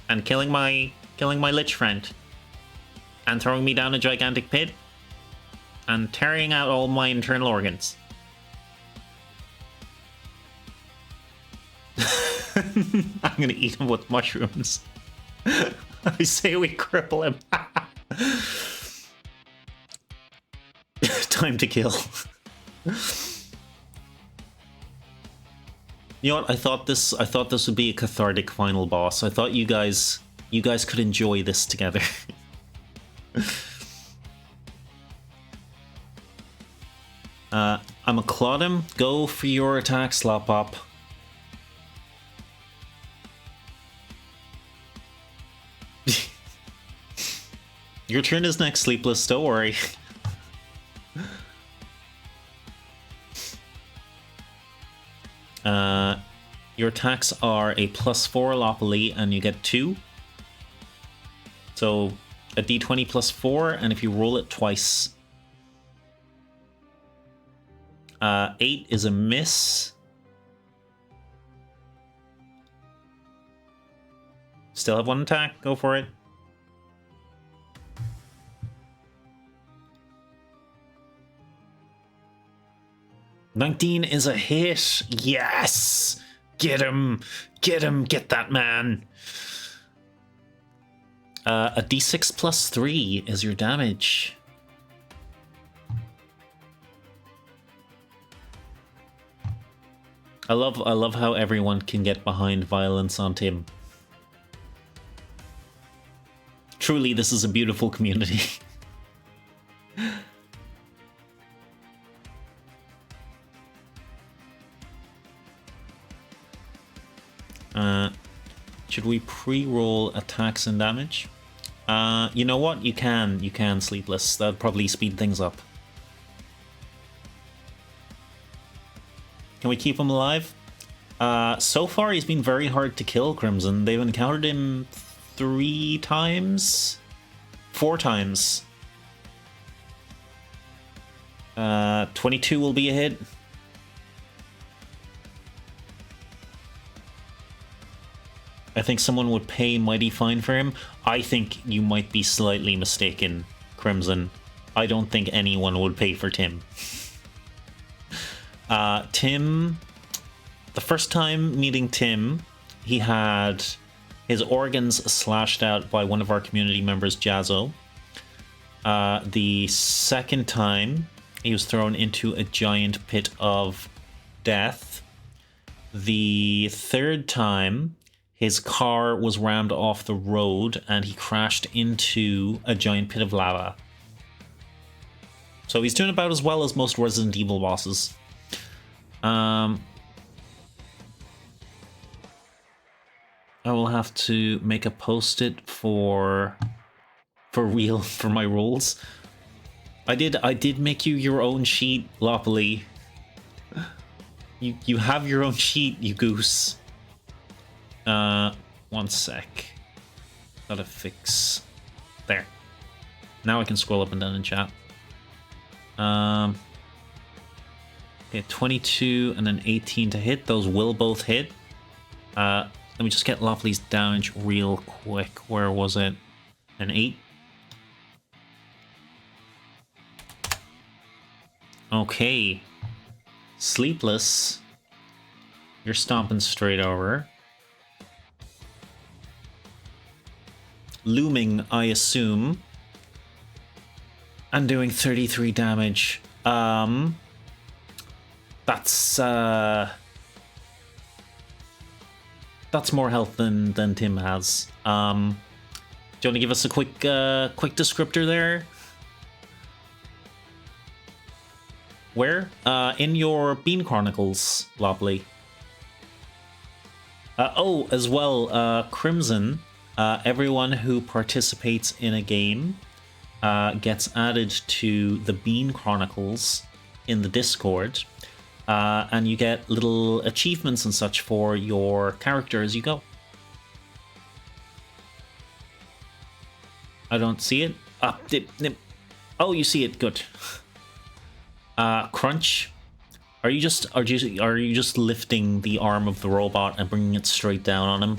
And killing my lich friend. And throwing me down a gigantic pit. And tearing out all my internal organs. I'm gonna eat him with mushrooms. I say we cripple him. Time to kill. You know what? I thought this would be a cathartic final boss. I thought you guys could enjoy this together. I'm a clod him. Go for your attack, Slop Up. Your turn is next, Sleepless, don't worry. Your attacks are a +4 Lopoly, and you get 2. So a d20 +4, and if you roll it twice. 8 is a miss. Still have one attack, go for it. $19 is a hit. Yes! Get him! Get him! Get that man! A d6 +3 is your damage. I love how everyone can get behind violence on Tim. Truly, this is a beautiful community. Should we pre-roll attacks and damage? You know what? You can, Sleepless. That'd probably speed things up. Can we keep him alive? So far, he's been very hard to kill, Crimson. They've encountered him 3 times? 4 times. 22 will be a hit. I think someone would pay mighty fine for him. I think you might be slightly mistaken, Crimson. I don't think anyone would pay for Tim. Tim, the first time meeting Tim, he had his organs slashed out by one of our community members, Jazzo. The second time, he was thrown into a giant pit of death. The third time, his car was rammed off the road and he crashed into a giant pit of lava. So he's doing about as well as most Resident Evil bosses. I will have to make a post-it for real for my rolls. I did make you your own sheet, Lopoly. You have your own sheet, you goose. 1 sec. Gotta fix. There. Now I can scroll up and down in chat. Okay, 22 and then 18 to hit. Those will both hit. Let me just get Lopoly's damage real quick. Where was it? An 8. Okay. Sleepless. You're stomping straight over. Looming, I assume. And doing 33 damage. That's more health than Tim has. Do you want to give us a quick descriptor there? Where? In your Bean Chronicles, Lopoly. Oh, as well, Crimson. Everyone who participates in a game gets added to the Bean Chronicles in the Discord. And you get little achievements and such for your character as you go. I don't see it. Oh, you see it. Good. Crunch. Are you just lifting the arm of the robot and bringing it straight down on him?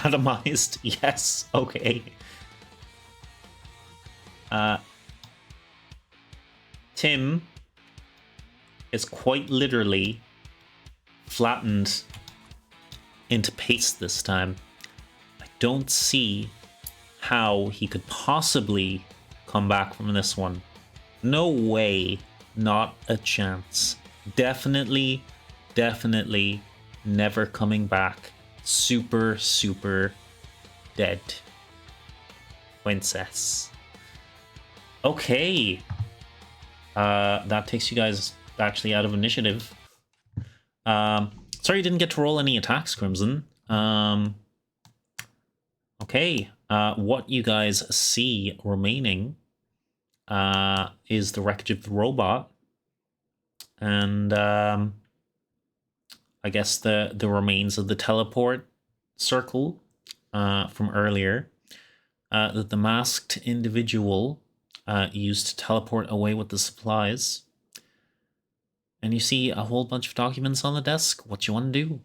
Atomized. Yes. Okay. Tim is quite literally flattened into paste this time. I don't see how he could possibly come back from this one. No way. Not a chance. Definitely never coming back. Super dead. Princess. Okay. That takes you guys actually out of initiative. Sorry you didn't get to roll any attacks, Crimson. Okay. What you guys see remaining is the wreckage of the robot. And I guess the remains of the teleport circle from earlier that the masked individual used to teleport away with the supplies. And you see a whole bunch of documents on the desk. What you want to do?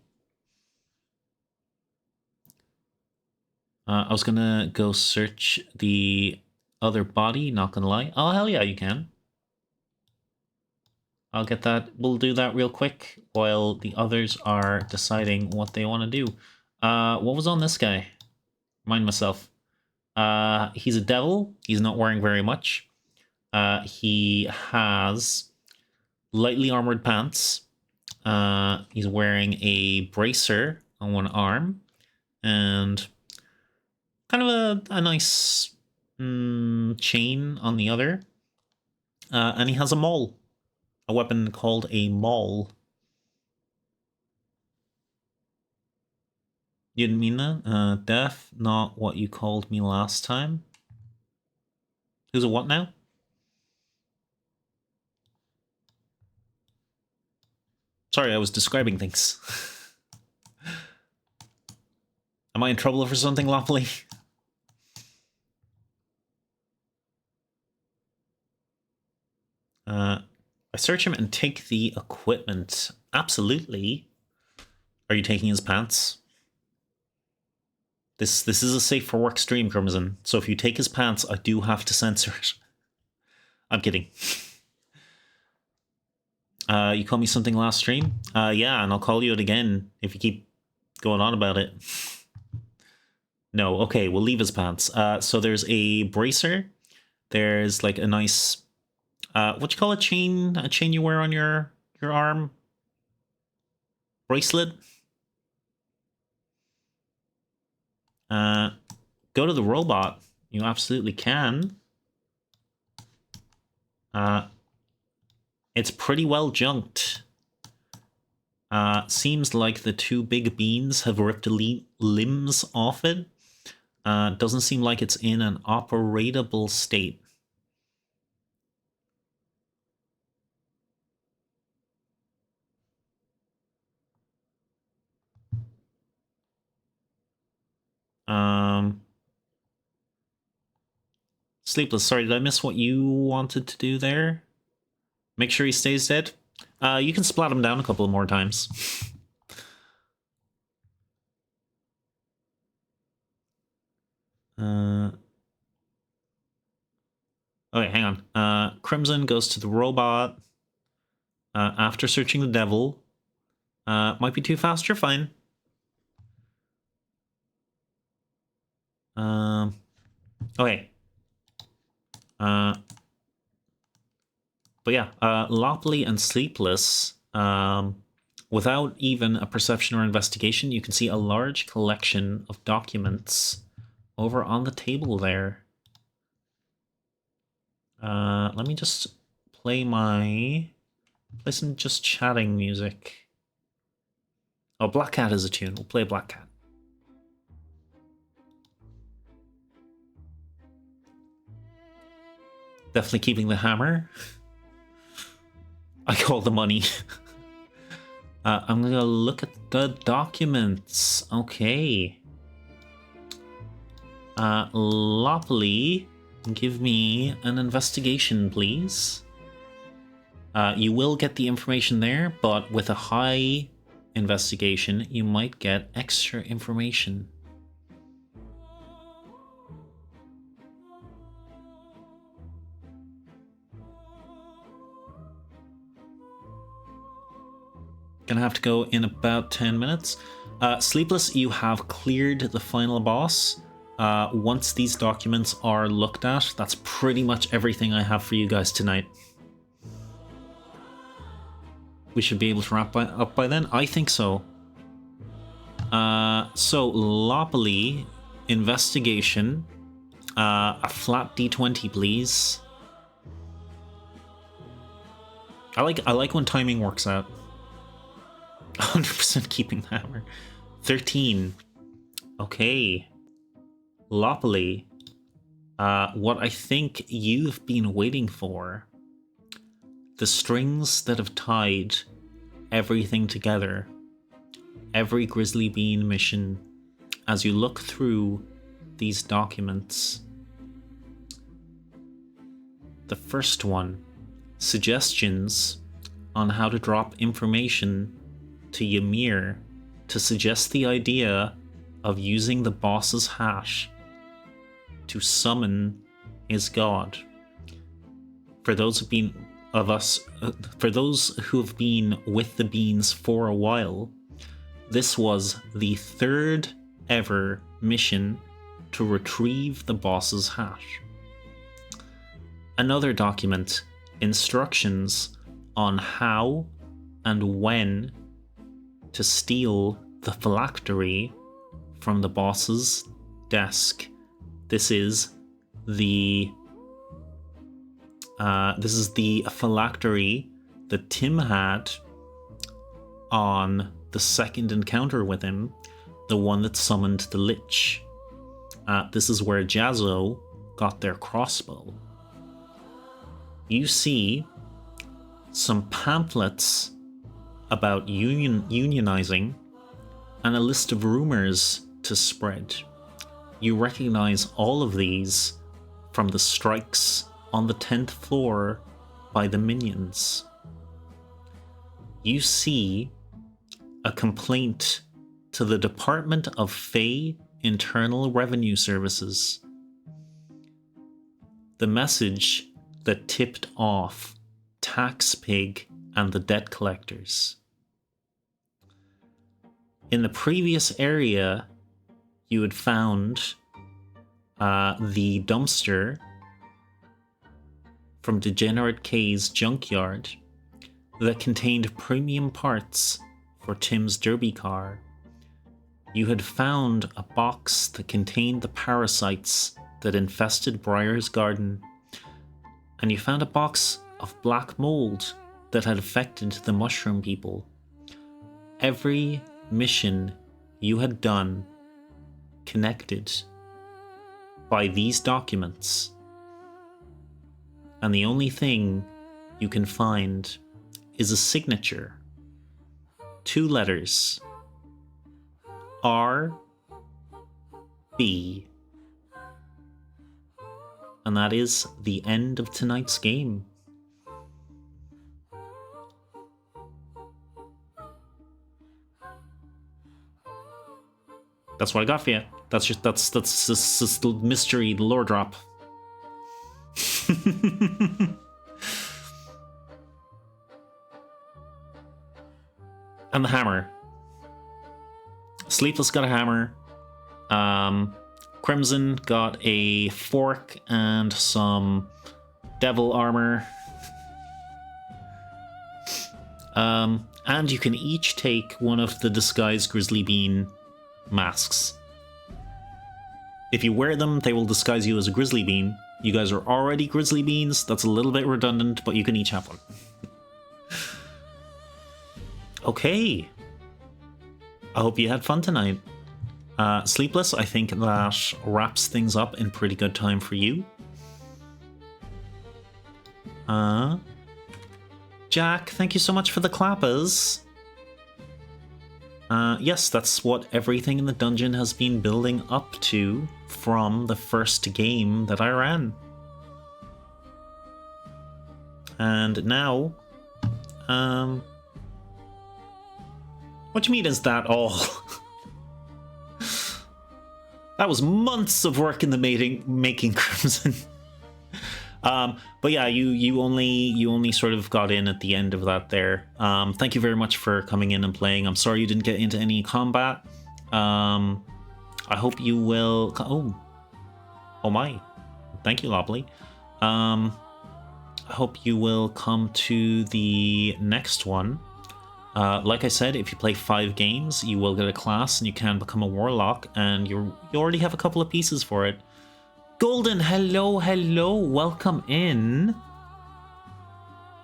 I was gonna go search the other body, not gonna lie. Oh, hell yeah, you can. I'll get that. We'll do that real quick while the others are deciding what they want to do. What was on this guy? Remind myself. He's a devil. He's not wearing very much. He has lightly armored pants. He's wearing a bracer on one arm. And kind of a nice chain on the other. And he has a maul. A weapon called a maul. You didn't mean that? Death, not what you called me last time. Who's a what now? Sorry, I was describing things. Am I in trouble for something, Lopoly? I search him and take the equipment. Absolutely. Are you taking his pants? This is a safe for work stream, Crimson. So if you take his pants, I do have to censor it. I'm kidding. You called me something last stream? Yeah, and I'll call you it again if you keep going on about it. No, okay, we'll leave his pants. So there's a bracer. There's like a nice, what you call a chain? A chain you wear on your arm? Bracelet? Go to the robot. You absolutely can. It's pretty well junked. Seems like the two big beans have ripped limbs off it. Doesn't seem like it's in an operatable state. Sleepless, sorry, did I miss what you wanted to do there? Make sure he stays dead? You can splat him down a couple more times. Okay, hang on. Crimson goes to the robot. After searching the devil. Might be too fast, you're fine. Okay. But yeah, Lopley and Sleepless, without even a perception or investigation, you can see a large collection of documents over on the table there. Let me just play some just chatting music. Oh, Black Cat is a tune. We'll play Black Cat. Definitely keeping the hammer. I call the money. I'm gonna look at the documents. Okay. Lopley, give me an investigation, please. You will get the information there, but with a high investigation, you might get extra information. Gonna have to go in about 10 minutes. Sleepless, you have cleared the final boss. Once these documents are looked at, that's pretty much everything I have for you guys tonight. We should be able to wrap up by then? I think so. So, Lopley, investigation. A flat D20, please. I like when timing works out. 100% keeping the hammer. 13. Okay. Lopley. What I think you've been waiting for. The strings that have tied everything together. Every Grizzly Bean mission. As you look through these documents. The first one. Suggestions on how to drop information to Ymir to suggest the idea of using the boss's hash to summon his god. For those who have been with the beans for a while, this was the third ever mission to retrieve the boss's hash. Another document, instructions on how and when to steal the phylactery from the boss's desk. This is the phylactery that Tim had on the second encounter with him, the one that summoned the Lich. This is where Jazzo got their crossbow. You see some pamphlets about unionizing and a list of rumors to spread. You recognize all of these from the strikes on the 10th floor by the minions. You see a complaint to the Department of Fey Internal Revenue Services. The message that tipped off Tax Pig and the debt collectors. In the previous area, you had found the dumpster from Degenerate K's junkyard that contained premium parts for Tim's derby car. You had found a box that contained the parasites that infested Briar's garden, and you found a box of black mold that had affected the mushroom people. Every mission you had done connected by these documents, and the only thing you can find is a signature. 2 letters. R B. And that is the end of tonight's game. That's what I got for you. That's just the mystery, the lore drop. And the hammer. Sleepless got a hammer. Crimson got a fork and some devil armor. And you can each take one of the disguised Grizzly Bean masks. If you wear them, they will disguise you as a Grizzly Bean. You guys are already Grizzly Beans. That's a little bit redundant, but you can each have one. Okay. I hope you had fun tonight. Sleepless, I think that wraps things up in pretty good time for you. Jack, thank you so much for the clappers. Yes, that's what everything in the dungeon has been building up to from the first game that I ran. And now, what do you mean is that all? That was months of work in the making Crimson. But yeah, you only sort of got in at the end of that there. Thank you very much for coming in and playing. I'm sorry you didn't get into any combat. I hope you will. Oh my! Thank you, Lobley. I hope you will come to the next one. Like I said, if you play 5 games, you will get a class and you can become a warlock, and you already have a couple of pieces for it. Golden, hello, welcome in.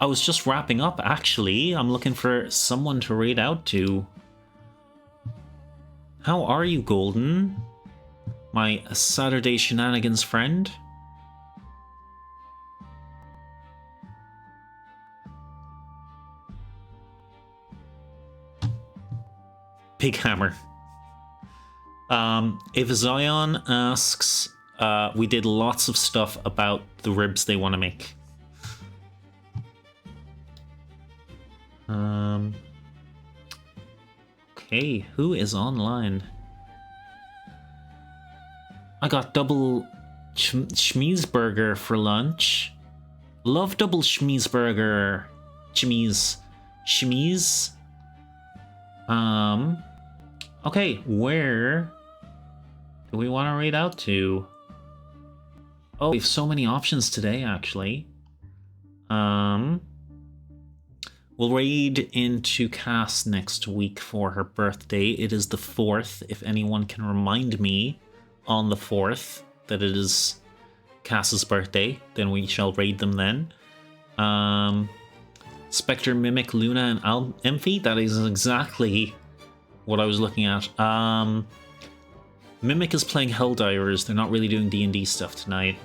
I was just wrapping up, actually. I'm looking for someone to raid out to. How are you, Golden? My Saturday shenanigans friend? Big Hammer. If Zion asks, we did lots of stuff about the ribs they want to make. Okay, who is online? I got double Schmeesburger for lunch. Love double Schmeesburger. Schmees. Okay, where do we want to raid out to? Oh, we have so many options today, actually. We'll raid into Cass next week for her birthday. It is the 4th. If anyone can remind me on the 4th that it is Cass's birthday, then we shall raid them then. Spectre, Mimic, Luna, and Emphy. That is exactly what I was looking at. Mimic is playing Helldivers. They're not really doing D&D stuff tonight.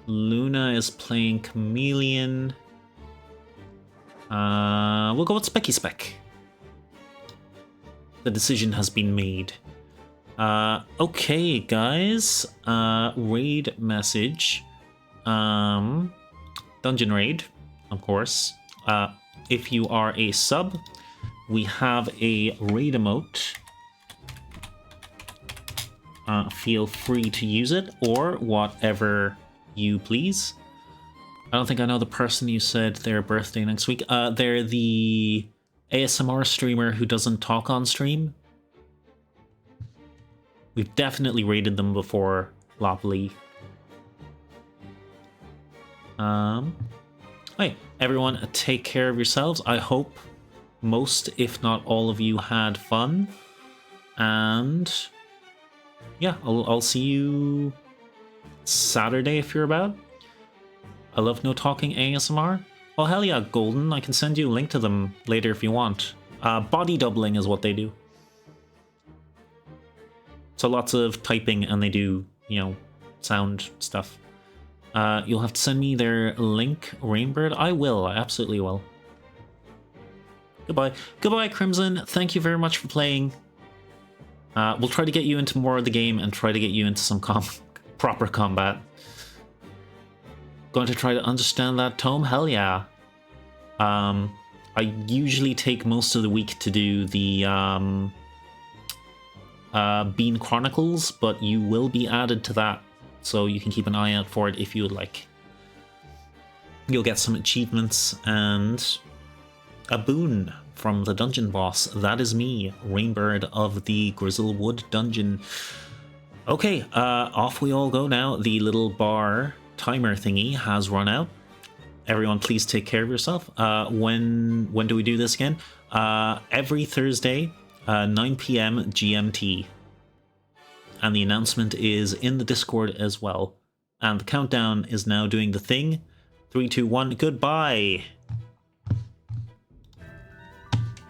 Luna is playing Chameleon. We'll go with Specky Spec. The decision has been made. Okay, guys. Raid message. Dungeon raid, of course. If you are a sub, we have a raid emote. Feel free to use it, or whatever you please. I don't think I know the person you said their birthday next week. They're the ASMR streamer who doesn't talk on stream. We've definitely rated them before, Lopley. Hey, everyone, take care of yourselves. I hope most, if not all of you, had fun. And yeah, I'll see you Saturday if you're about. I love no talking ASMR. Oh hell yeah, Golden, I can send you a link to them later if you want. Body doubling is what they do. So lots of typing and they do, you know, sound stuff. You'll have to send me their link, Rainbird. I will, I absolutely will. Goodbye. Goodbye, Crimson. Thank you very much for playing. We'll try to get you into more of the game and try to get you into some proper combat. Going to try to understand that tome? Hell yeah. I usually take most of the week to do the Bean Chronicles, but you will be added to that, so you can keep an eye out for it if you would like. You'll get some achievements and a boon from the dungeon boss. That is me, Rainbird of the Grizzlewood Dungeon. Okay, off we all go now. The little bar timer thingy has run out. Everyone, please take care of yourself. When do we do this again? Every Thursday, 9 p.m. GMT. And the announcement is in the Discord as well. And the countdown is now doing the thing. 3, 2, 1, goodbye!